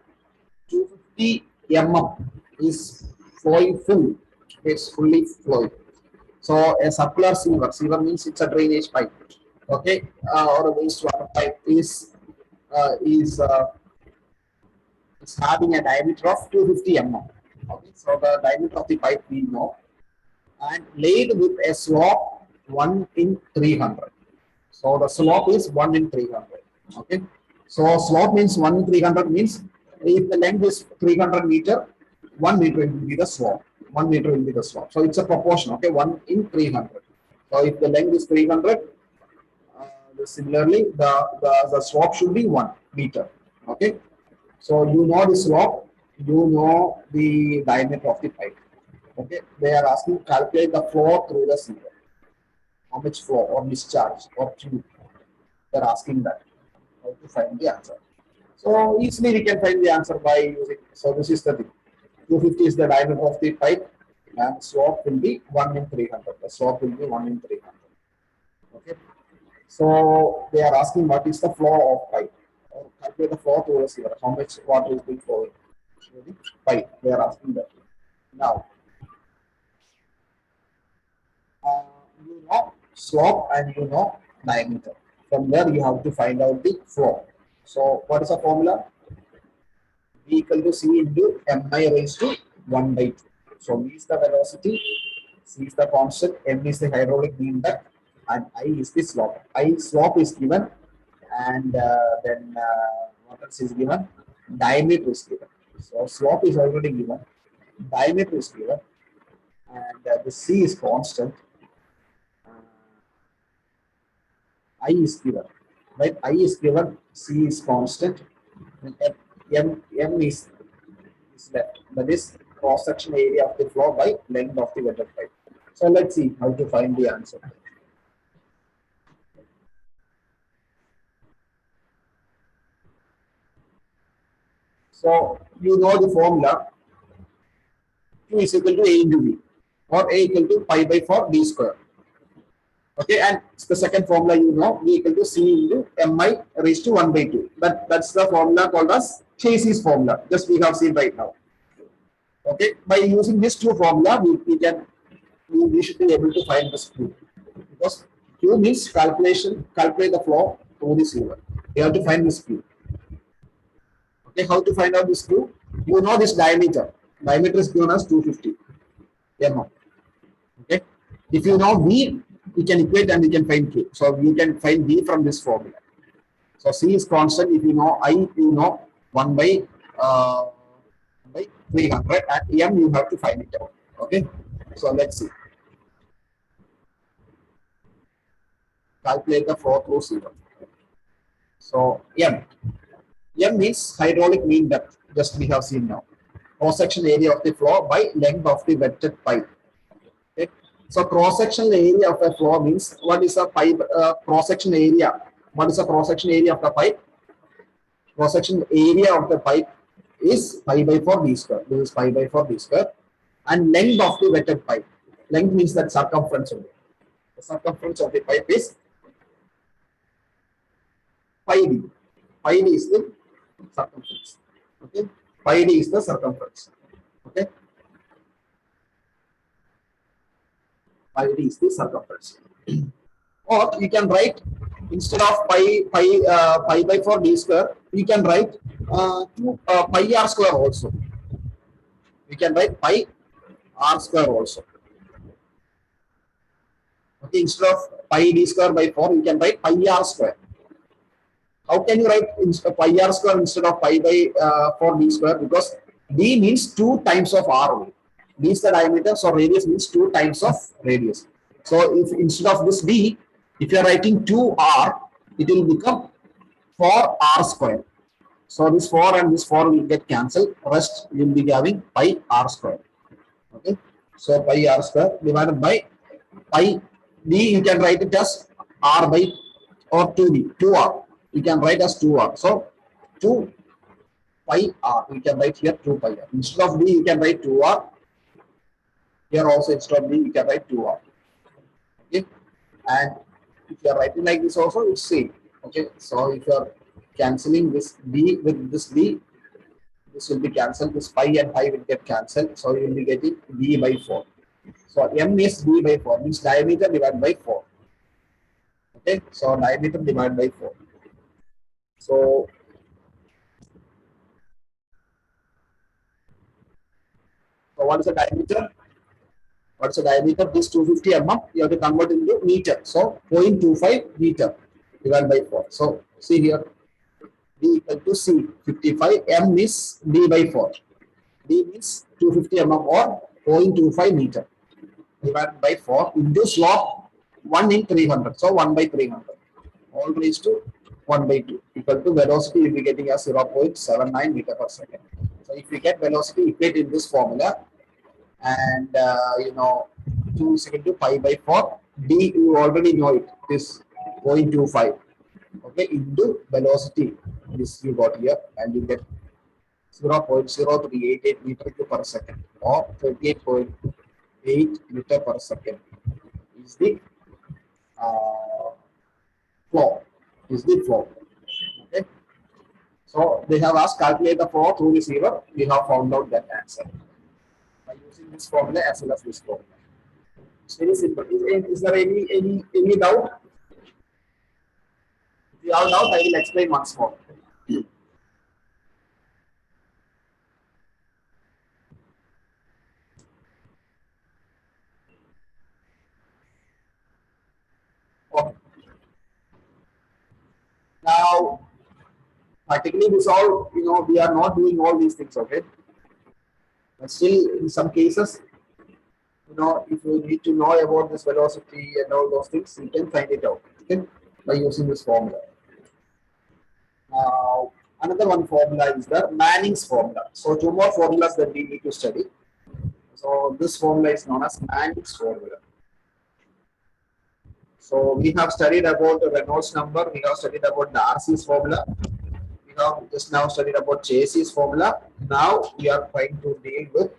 250 mm is flowing full. It's fully flowing. So a circular silver means it's a drainage pipe. Okay, or a wastewater pipe is having a diameter of 250 mm. Okay, so the diameter of the pipe we know, and laid with a slope 1 in 300. So the slope is 1 in 300. Okay, so slope means 1 in 300 means if the length is 300 meter, 1 meter will be the slope. 1 meter will be the slope. So it's a proportion. Okay, 1 in 300. So if the length is 300, similarly the slope should be 1 meter. Okay, so you know the slope, you know the diameter of the pipe. Okay, they are asking calculate the flow through the silver. How much flow or discharge or tube? They are asking that. How to find the answer? So easily we can find the answer by using. So this is the thing. 250 is the diameter of the pipe, and slope will be 1 in 300. The slope will be 1 in 300. Okay. So they are asking what is the flow of pipe, or calculate the flow through the silver. How much water is being flowing through the pipe? They are asking that. Now, you know slope and you know diameter. From there you have to find out the flow. So what is the formula? V equal to C into mi raised to 1 by 2. So V is the velocity, C is the constant, M is the hydraulic mean depth, and I is the slope. I slope is given, and then what else is given? Diameter is given. So slope is already given, diameter is given, and the C is constant. Uh, I is given, right? I is given, C is constant, and M is left. That is cross section area of the flow by length of the wetted pipe. So let's see how to find the answer. So you know the formula, Q is equal to A into V, or A equal to pi by 4 D square. Okay, and the second formula you know, V equal to C into Mi raised to 1 by 2. That's the formula called as Chase's formula, just we have seen right now. Okay, by using these two formula, we should be able to find this Q, because Q means calculate the flow through the sewer. We have to find this Q. Okay, how to find out this Q? You know this diameter. Diameter is given as 250 mm. Okay, if you know V, we can equate and we can find Q. So you can find V from this formula. So C is constant. If you know I, you know 1 by 300, and M you have to find it out. Okay, so let's see. Calculate the flow through sewer. So M means hydraulic mean depth, just we have seen now. Cross-section area of the flow by length of the wetted pipe. Okay. So cross-sectional area of a flow means, what is a pipe cross-section area? What is the cross-section area of the pipe? Cross-section area of the pipe is pi by 4 d square. This is pi by 4 d square. And length of the wetted pipe. Length means that circumference of it. The circumference of the pipe is pi d. Pi d is the circumference. Okay, pi d is the circumference. Okay, pi d is the circumference. Or you can write, instead of pi by 4 d square, you can write pi r square also. You can write pi r square also. Okay, instead of pi d square by 4, you can write pi r square. How can you write pi r square instead of pi by 4 d square? Because d means 2 times of r. D is the diameter, so radius means 2 times of radius. So if instead of this d, if you are writing 2r, it will become 4r square. So this 4 and this 4 will get cancelled. Rest will be having pi r square. Okay, so pi r square divided by pi d, you can write it as r by, or 2d, 2r. You can write as 2r. So 2 pi r. You can write here 2 pi r. Instead of d, you can write 2r. Here also instead of d, you can write 2r. Okay, and if you are writing like this also, it's same. Okay, so if you are cancelling this d with this d, this will be cancelled. This pi and pi will get cancelled. So you will be getting d by 4. So m is d by 4, means diameter divided by 4. Okay, so diameter divided by 4. So what is the diameter? What's the diameter? This 250 mm, you have to convert into meter. So 0.25 meter divided by 4. So see here, d equal to c, 55, m is d by 4. D means 250 mm or 0.25 meter divided by 4 into slope 1 in 300. So 1 by 300. All raised to 1 by 2 equal to velocity, you'll be getting as 0.79 meter per second. So if we get velocity, equate in this formula, and you know, 2 is equal to pi by 4. D, you already know it, this 0.25. Okay, into velocity, this you got here, and you get 0.0388 meter per second, or 38.8 meter per second is the flow. Is the flow. Okay. So they have asked calculate the flow through the receiver. We have found out that answer by using this formula as well as this formula. It's very simple. Is there any doubt? If you have doubt, I will explain once more. Practically, this all, we are not doing all these things, okay? But still, in some cases, if you need to know about this velocity and all those things, you can find it out, okay, by using this formula. Now, another one formula is the Manning's formula. So, two more formulas that we need to study. So, this formula is known as Manning's formula. So, we have studied about the Reynolds number, we have studied about the RC's formula, we have just now studied about JC's formula. Now, we are trying to deal with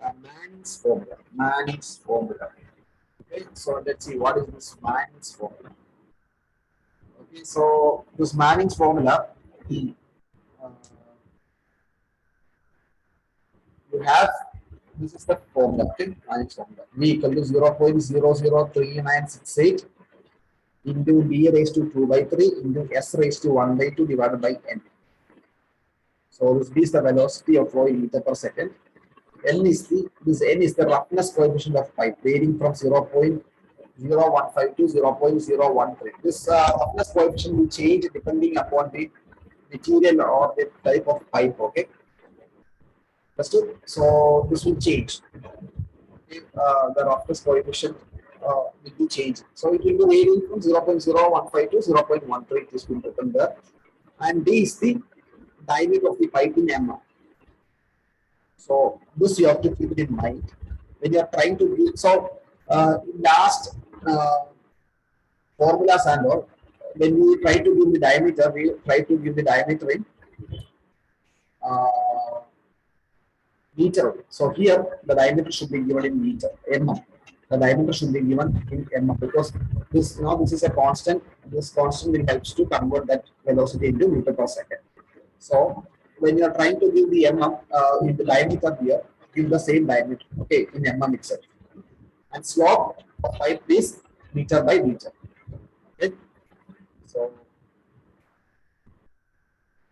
Manning's formula. Manning's formula. Okay, so let's see what is this Manning's formula. Okay, so this Manning's formula, you have, this is the formula, okay, Manning's formula. V equal to 0.003968 into d raised to 2 by 3 into s raised to 1 by 2 divided by n. So this is the velocity of flow in meter per second. N is the roughness coefficient of pipe, varying from 0.015 to 0.013. This roughness coefficient will change depending upon the material or the type of pipe. Okay, understood? So this will change. Okay? The roughness coefficient will be changed. So it will be varying from 0.015 to 0.13. This will depend there. And D is the diameter of the pipe in mm. So this you have to keep it in mind when you are trying to do. So last formulas and all, when we try to give the diameter, we try to give the diameter in meter. So here the diameter should be given in meter, mm. The diameter should be given in mm because this this is a constant. This constant will helps to convert that velocity into meter per second. So when you are trying to give the in the diameter here, give the same diameter, okay, in itself. And slope of pipe is meter by meter. Okay.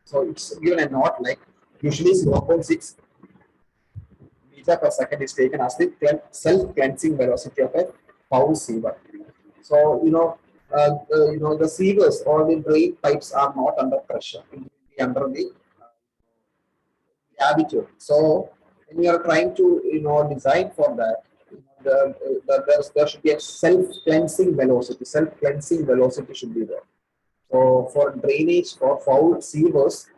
So it's given a note like usually 0.6 meter per second is taken as the self-cleansing velocity of a foul sieve. So the sievers or the drain pipes are not under pressure; it will be under the habitude. So when you are trying to design for that, there should be a self-cleansing velocity. Self-cleansing velocity should be there. So for drainage or foul sievers,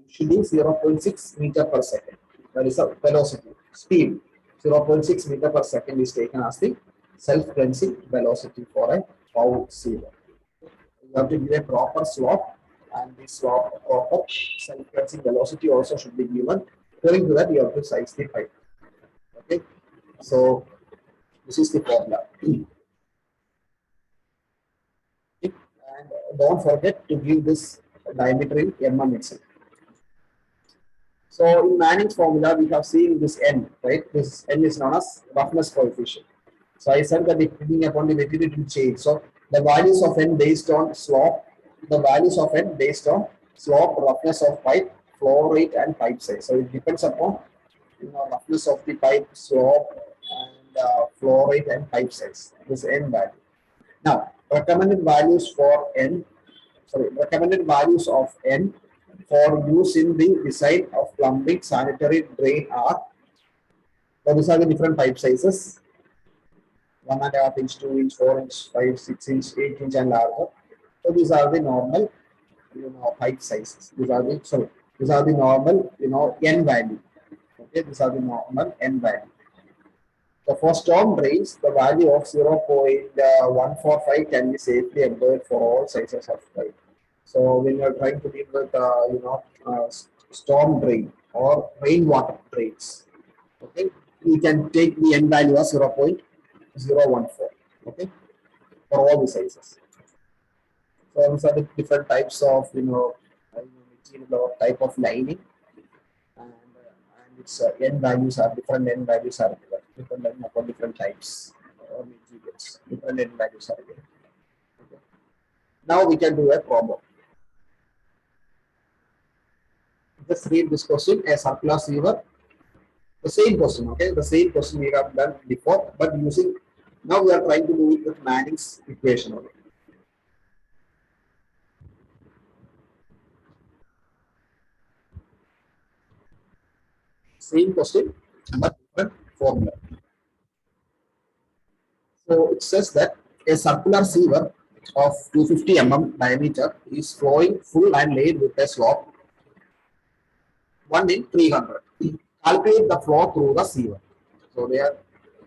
usually 0.6 meter per second. That is a velocity. Speed 0.6 meter per second is taken as the self-cleansing velocity for a foul siever. You have to give a proper slope, and this proper self-cleansing velocity also should be given. According to that, you have to size the pipe. Okay, so this is the formula. And don't forget to give this diameter in mm itself. So in Manning's formula, we have seen this n, right? This n is known as roughness coefficient. So I said that depending upon the material it will change. So the values of n based on slope, roughness of pipe, flow rate, and pipe size. So it depends upon roughness of the pipe, slope, and flow rate and pipe size. This n value. Now recommended values of n for use in the design of plumbing sanitary drain are. So these are the different pipe sizes: 1.5 inch, 2 inch, 4 inch, 5, 6 inch, 8 inch, and larger. So these are the normal, pipe sizes. These are the normal, n value. Okay, these are the normal n value. So for storm drains, the value of 0.145 can be safely employed for all sizes of pipe. So when you are trying to deal with storm drain or rainwater drains, okay, you can take the n value as 0.014. Okay, for all the sizes. So these are the different types of material or type of lining, and its n values are different. N values are dependent upon different types or materials. Different n values are given. Okay. Now we can do a problem. Just read this question: a circular siever. The same question, okay? The same question we have done before, but using, now we are trying to do it with Manning's equation. Okay? Same question, but different formula. So it says that a circular sewer of 250 diameter is flowing full and laid with a slope 1 in 300. Calculate the flow through the sewer. So they are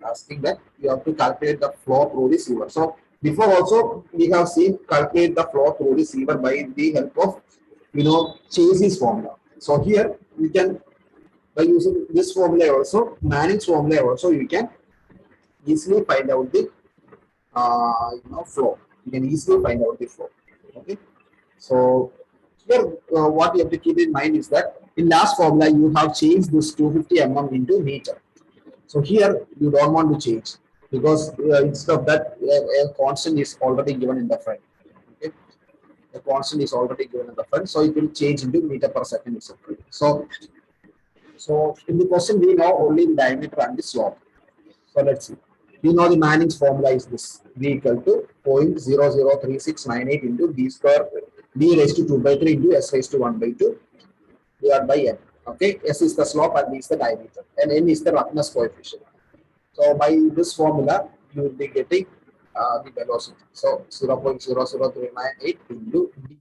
asking that you have to calculate the flow through the sewer. So before also we have seen calculate the flow through the sewer by the help of Chase's formula. So here we can, by using this formula also, Manning's formula also, you can easily find out the flow. You can easily find out the flow. Okay. So here what you have to keep in mind is that in last formula you have changed this 250 into meter. So here you don't want to change, because instead of that a constant is already given in the front. Okay. A constant is already given in the front, so it will change into meter per second itself. So in the question we know only the diameter and the slope. So let's see. We know the Manning's formula is this: V equal to 0.003698 into B square B raised to 2 by 3 into S raised to 1 by 2 divided by N. Okay, S is the slope and B is the diameter, and N is the roughness coefficient. So by this formula, you will be getting the velocity. So 0.00398 into D.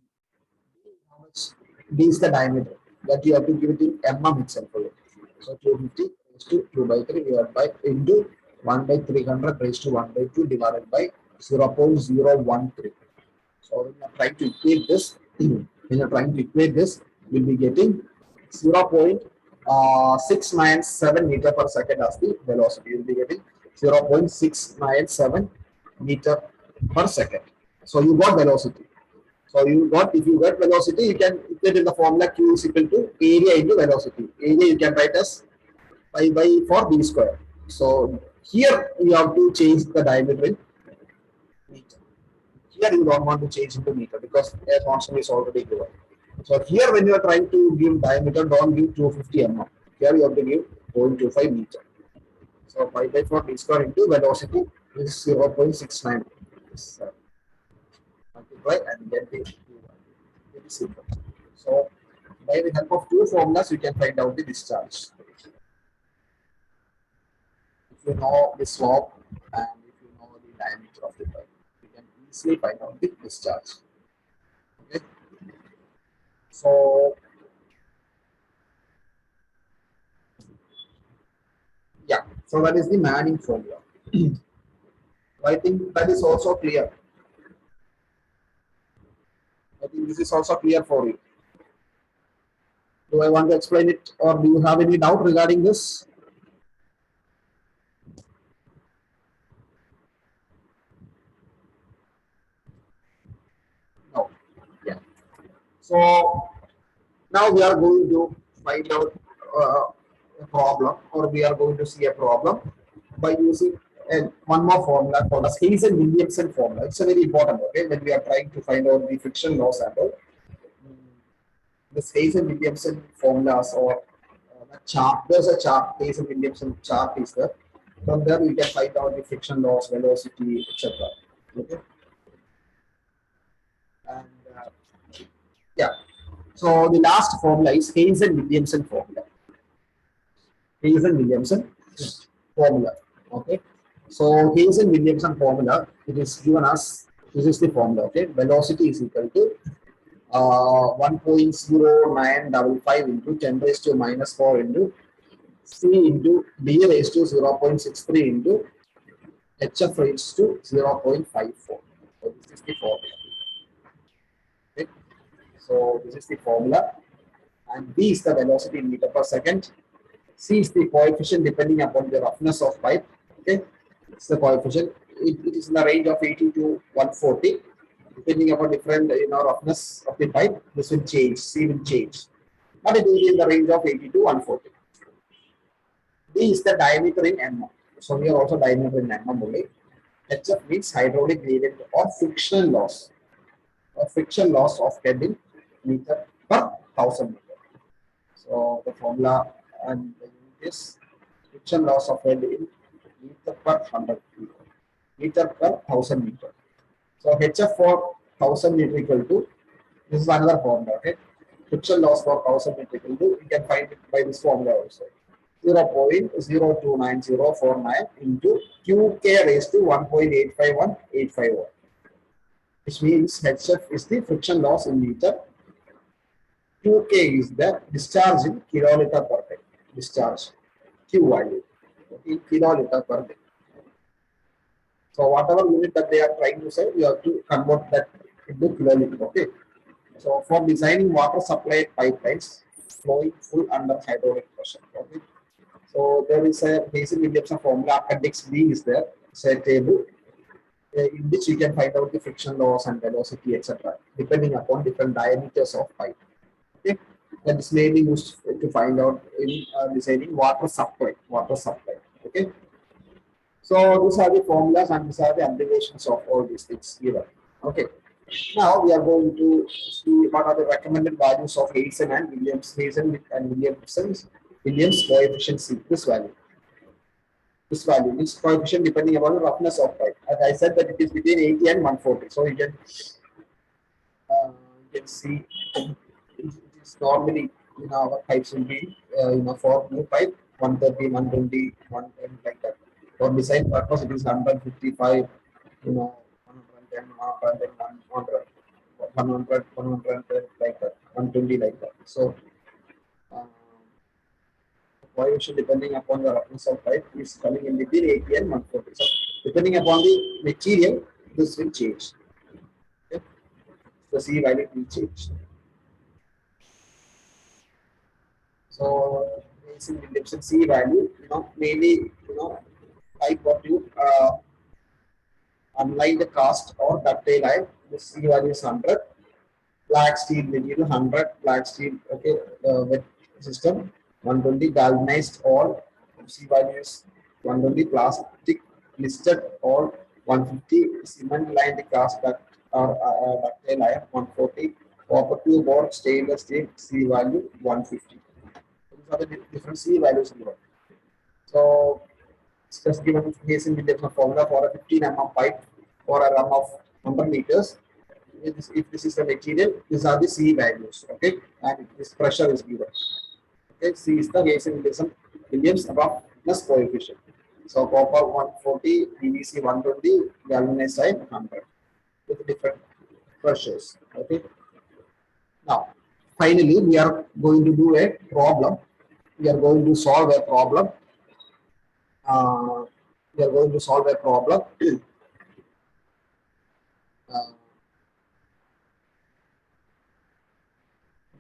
How much? D is the diameter that you have to give it in mm itself. So 250 raised to 2 by 3 divided by into 1 by 300 raised to 1 by 2 divided by 0.013. So when you are trying to equate this, we'll be getting 0.697 meter per second as the velocity. You'll be getting 0.697 meter per second. So you got velocity. So if you get velocity, you can equate in the formula Q is equal to area into velocity. Area you can write as pi by 4 b square. So here you have to change the diameter in meter. Here you don't want to change into meter because a constant is already given. So here when you are trying to give diameter, don't give 250 mm. Here you have to give 0.25 meter. So pi by 4 b square into velocity is 0.69. Multiply and get the very simple. So by the help of two formulas, you can find out the discharge. If you know the slope and if you know the diameter of the pipe, you can easily find out the discharge. Okay. So yeah, so that is the Manning formula. I think that is also clear. I think this is also clear for you. Do I want to explain it, or do you have any doubt regarding this? No. Yeah. So now we are going to find out a problem, or we are going to see a problem by using one more formula called as Hazen-Williamson formula. It's a very important, okay, when we are trying to find out the friction loss and all. This Hazen-Williamson formulas or chart. There's a chart. Hazen-Williamson chart is there. From there we can find out the friction loss, velocity, etc. Okay. And yeah. So the last formula is Hazen-Williamson formula. Hazen-Williamson formula. Okay. So Hazen-Williamson formula, it is given as, this is the formula. Okay. Velocity is equal to 1.0955 into 10 raised to minus 4 into C into D raised to 0.63 into HF raised to 0.54. So this is the formula. Okay. So this is the formula, and B is the velocity in meter per second. C is the coefficient depending upon the roughness of pipe. Okay, it's the coefficient. It is in the range of 80 to 140. Depending upon different roughness of the pipe, this will change. C will change, but it will be in the range of 80 to 140. D is the diameter in mm. So we are also diameter in mm only. HF means hydraulic gradient or friction loss. Or friction loss of head in meter per 1000 meter. So the formula and this friction loss of head in meter per 100 meter, meter per 1000 meter. So HF for 1000 meter equal to, this is another formula. Okay, friction loss for 1000 meter equal to, we can find it by this formula also. 0.029049 into QK raised to 1.851851, which means HF is the friction loss in meter. QK is the discharge in kiloliter per day. Discharge Q value in kiloliter per day. So whatever unit that they are trying to say, you have to convert that into kiloliter. Okay. So for designing water supply pipelines flowing full under hydraulic pressure. Okay. So there is a basic Williamson formula. Appendix B is there. It's a table in which you can find out the friction loss and velocity, etc., depending upon different diameters of pipe. Okay. That is mainly used to find out in designing water supply. Water supply. Okay. So these are the formulas and these are the abbreviations of all these things given. Okay. Now we are going to see what are the recommended values of Hazen and Williams, Williams coefficient C. This value. This value is coefficient depending upon the roughness of pipe. As I said that it is between 80 and 140. So you can see it is normally our pipes will be for new pipe 130, 120, 110 like that. For design purpose it is 155, 110, 110 like that, 120 like that. So coefficient depending upon the roughness of pipe is coming in between 80 and 140. So depending upon the material, this will change. Okay. The C value will change. So using Williamson C value, mainly pipe what you unlike the cast or ductile iron, the C value is 100. Black steel material 100, black steel, okay, wet system 120, galvanized or C value is 120, plastic listed or 150, cement lined cast duct or ductile iron 140, copper tube or stainless steel C value 150. These are the different C values given. So it's just given Hazen Williamson formula for a 15 mm pipe or a run of 100 meters. If this is the material, these are the C values, okay, and this pressure is given. Okay, C is the Hazen Williams roughness coefficient. So copper 140, PVC 120, galvanized iron 100 with different pressures. Okay. Now, finally, we are going to do a problem. We are going to solve a problem. We are going to solve a problem. We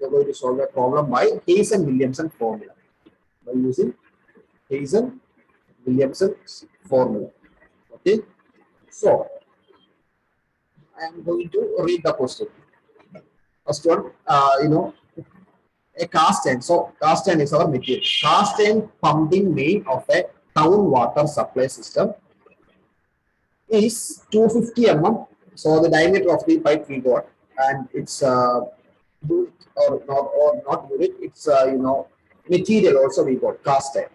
are going to solve a problem by Hazen Williamson formula. By using Hazen Williamson formula. Okay. So, I am going to read the question. First one, a cast iron. So, cast iron is our material. Cast iron pumping main of a town water supply system is 250 mm. So, the diameter of the pipe we got, and it's unit or not unit. It's material also we got cast iron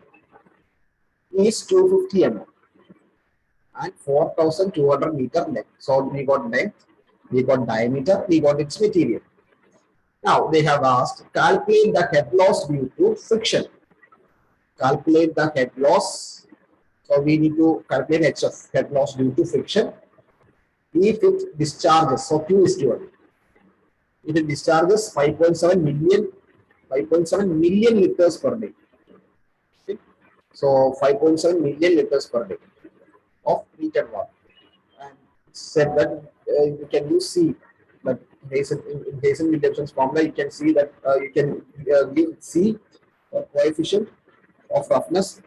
is 250 mm and 4,200 meter length. So, we got length, we got diameter, we got its material. Now, they have asked, calculate the head loss due to friction. Calculate the head loss. So, we need to calculate HF, head loss due to friction. If it discharges, so Q is given. If it discharges 5.7 million liters per day. Okay. So, 5.7 million liters per day of treated water. And it said that you can use C. But in Hazen Williamson's formula, you can see that you can give C coefficient of roughness.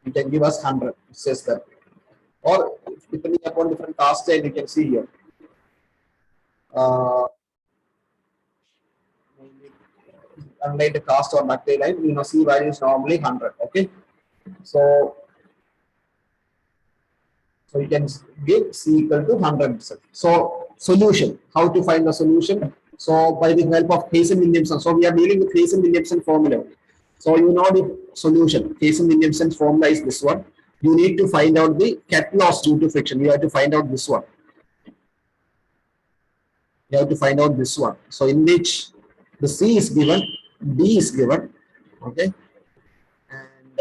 You can give us 100. It says that, or depending upon different cast iron, you can see here. Unlike the cast or ductile iron, C value is normally 100. Okay, so you can give C equal to 100 itself. So solution, how to find the solution? So by the help of Hazen Williamson. So we are dealing with Hazen Williamson formula. So you know the solution. Hazen Williamson's formula is this one. You need to find out the head loss due to friction. You have to find out this one. You have to find out this one. So in which the C is given, D is given, okay, and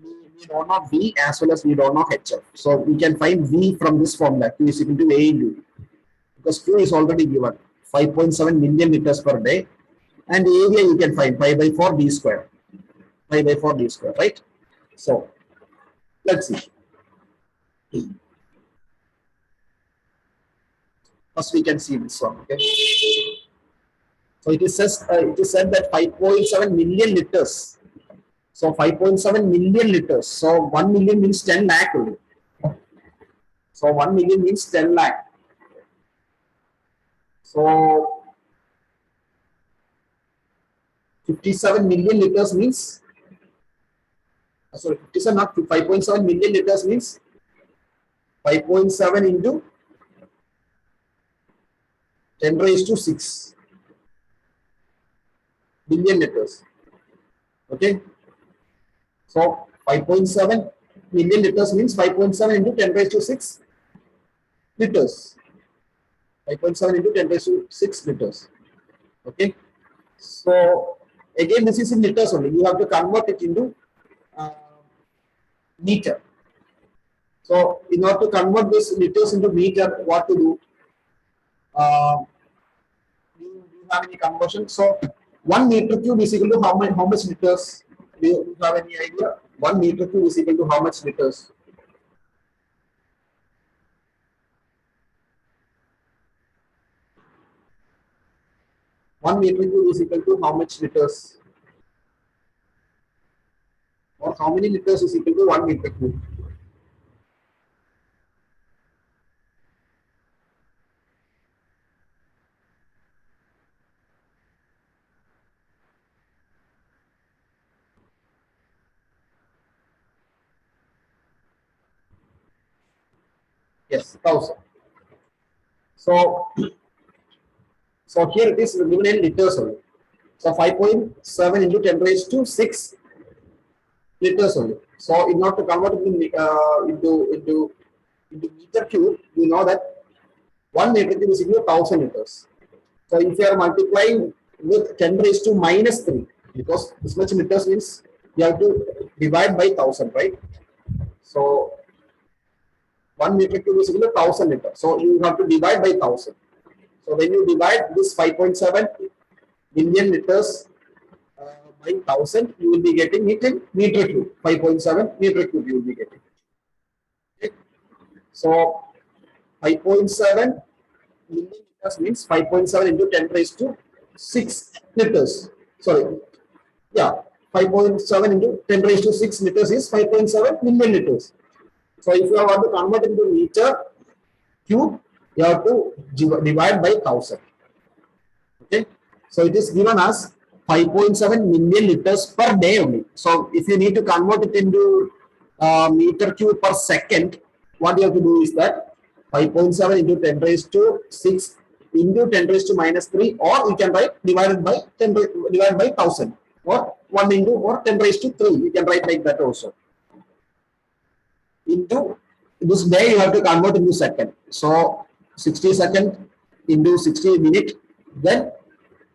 we don't know V as well as we don't know HF. So we can find V from this formula. Q is equal to A into V, because Q is already given 5.7 million liters per day, and the area you can find pi by 4 D square, pi by 4 D square, right? So let's see. First, we can see this one. Okay. So it is said that 5.7 million liters. So 5.7 million liters. So 1 million means 10 lakh only. So 1 million means 10 lakh. So 57 million liters means, sorry, 57 not 5.7 million liters means 5.7 into 10 raised to 6 billion liters. Okay. So 5.7 million liters means 5.7 into 10 raised to 6 liters. 5.7 into 10 raised to 6 liters. Okay. So again, this is in liters only. You have to convert it into meter. So in order to convert this liters into meter, what to do? Do you have any conversion? So 1 meter cube is equal to how much liters? Do you have any idea? 1 meter cube is equal to how much liters? One meter cube is equal to how much liters? Or how many liters is equal to 1 meter cube? Yes, 1000. So, so here it is given in liters only. So 5.7 into 10 raised to 6 liters only. So in order to convert it into meter cube, we know that 1 meter cube is equal to 1000 liters. So if you are multiplying with 10 raised to minus 3, because this much liters means you have to divide by 1000, right? So 1 meter cube is equal to 1000 liters. So you have to divide by 1000. So when you divide this 5.7 million liters by 1000, you will be getting it in meter cube. 5.7 meter cube you will be getting. Okay. So 5.7 million liters means 5.7 into 10 raised to 6 liters. Sorry. Yeah. 5.7 into 10 raised to 6 liters is 5.7 million liters. So if you want to convert into meter cube, you have to divide by 1000. Okay. So it is given as 5.7 million liters per day only. So if you need to convert it into meter cube per second, what you have to do is that 5.7 into 10 raised to 6 into 10 raised to minus 3, or you can write divided by 10 divided by 1000, or 1 into or 10 raised to 3. You can write like that also. Into this day you have to convert into second. So 60 second into 60 minute, then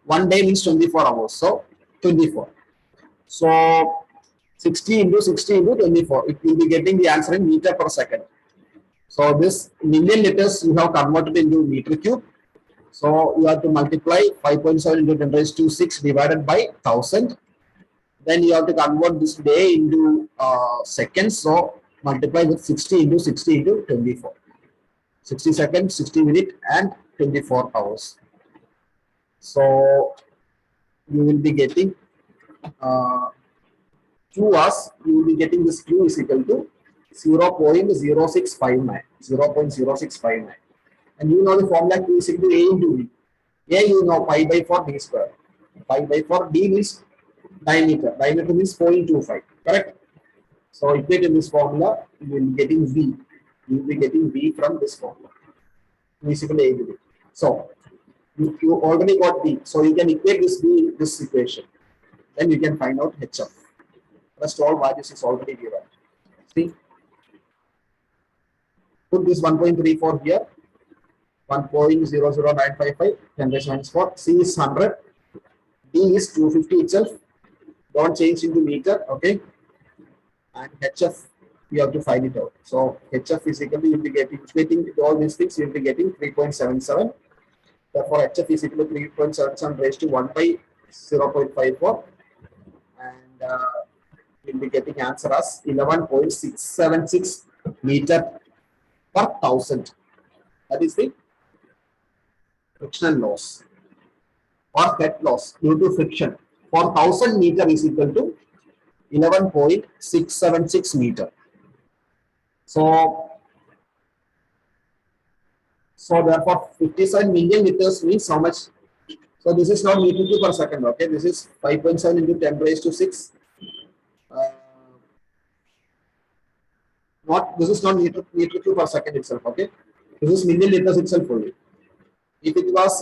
1 day means 24 hours. So 24. So 60 into 60 into 24. It will be getting the answer in meter per second. So this million liters you have converted into meter cube. So you have to multiply 5.7 into 10 raised to 6 divided by 1000. Then you have to convert this day into seconds. So multiply with 60 into 60 into 24. 60 seconds, 60 minutes, and 24 hours. So you will be getting Q as, you will be getting this Q is equal to 0.0659. 0.0659. And you know the formula Q is equal to A into V. A you know pi by 4 D square. Pi by 4 D means diameter. Diameter means 0.25. Correct? So equate in this formula, you will be getting V. You will be getting V from this formula. Q is equal to A into V. So you already got V. So you can equate this V in this equation. Then you can find out HF. Rest all values is already given. See? Put this 1.34 here. 1.00955, 10 raised to minus 4. C is 100. D is 250 itself. Don't change into meter, okay? And HF, you have to find it out. So HF is equal to, you'll be getting all these things, you'll be getting 3.77. Therefore, HF is equal to 3.77 raised to 1 by 0.54. And we'll be getting answer as 11.676 meter per thousand. That is the frictional loss or head loss due to friction for 1000 meter is equal to 11.676 meter. So therefore 57 million liters means how much? So this is not meter cube per second, okay? This is 5.7 into 10 raised to 6. This is not meter cube per second itself, okay? This is million liters itself only. If it was,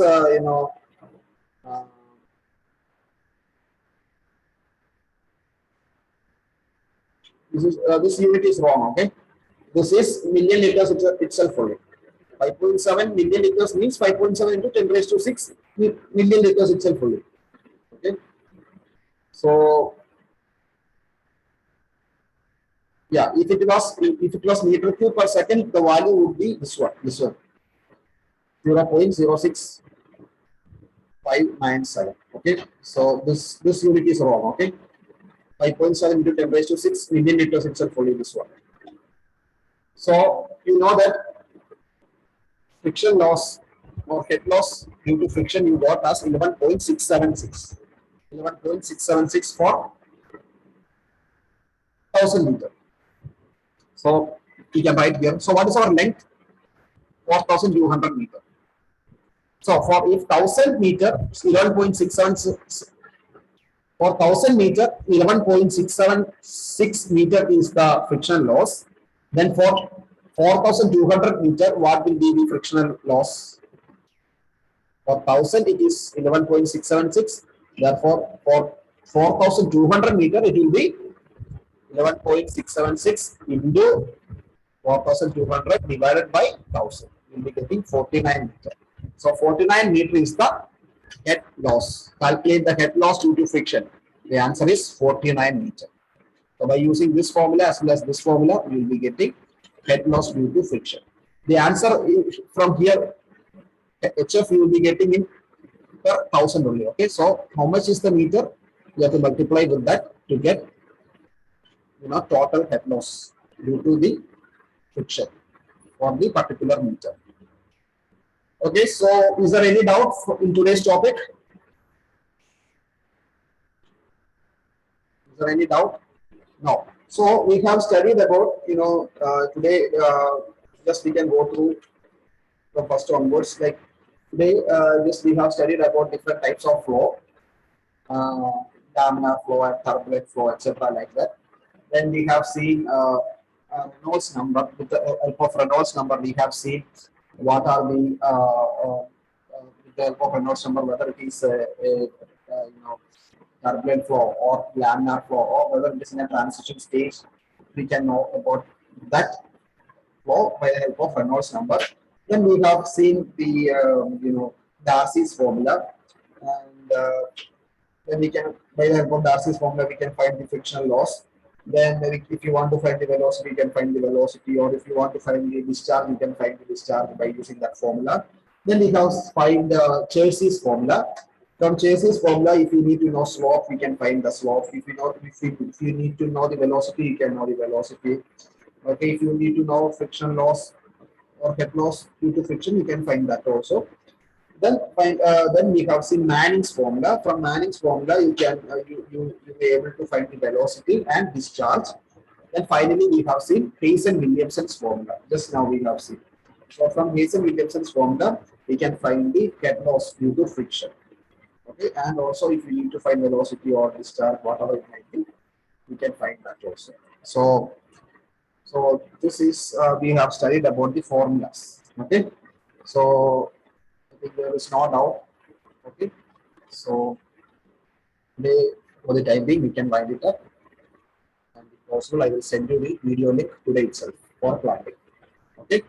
this unit is wrong, okay? This is million liters itself only. 5.7 million liters means 5.7 into 10 raised to 6 million liters itself only. Okay. So yeah, if it was meter cube per second, the value would be this one, 0.06597. Okay. So this unit is wrong. Okay. 5.7 into 10 raised to 6 million liters itself only this one. So you know that friction loss or head loss due to friction you got as 11.676. 11.676 for 1000 meter. So we can write here. So what is our length? 4200 meter. So for if 1000 meter 11.676 for 1000 meter 11.676 meter is the friction loss. Then for 4200 meter, what will be the frictional loss? For 1000 it is 11.676. Therefore, for 4200 meter it will be 11.676 into 4200 divided by 1000. We will be getting 49 meter. So 49 meter is the head loss. Calculate the head loss due to friction. The answer is 49 meter. So by using this formula as well as this formula, we will be getting head loss due to friction. The answer from here, HF you will be getting in per 1000 only. Okay, so how much is the meter? You have to multiply with that to get total head loss due to the friction for the particular meter. Okay, so is there any doubt in today's topic? Is there any doubt? No. So we have studied about, today, just we can go through from first onwards. Like today, just we have studied about different types of flow, laminar flow and turbulent flow, etc. like that. Then we have seen Reynolds number. With the help of Reynolds number, we have seen what are the with the help of Reynolds number, whether it is turbulent flow or laminar flow, or whether it is in a transition stage. We can know about that flow by the help of Reynolds number. Then we have seen the Darcy's formula, and then we can, by the help of Darcy's formula, we can find the frictional loss. Then if you want to find the velocity, you can find the velocity, or if you want to find the discharge, you can find the discharge by using that formula. Then we have find Chasey's formula. From Chasey's formula, if you need to know slope, we can find the slope. If you need to know the velocity, you can know the velocity. Okay, if you need to know friction loss or head loss due to friction, you can find that also. Then we have seen Manning's formula. From Manning's formula, you can you'll be able to find the velocity and discharge. Then finally, we have seen Hayes and Williamson's formula. Just now we have seen. So from Hayes and Williamson's formula, we can find the head loss due to friction. Okay, and also if you need to find velocity or discharge, whatever it might be, we can find that also. So this is we have studied about the formulas. Okay, so I think there is no doubt. Okay, so today for the time being we can wind it up, and if possible I will send you the video link today itself for clapping. Okay,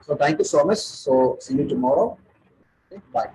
so thank you so much. So see you tomorrow. Okay, bye.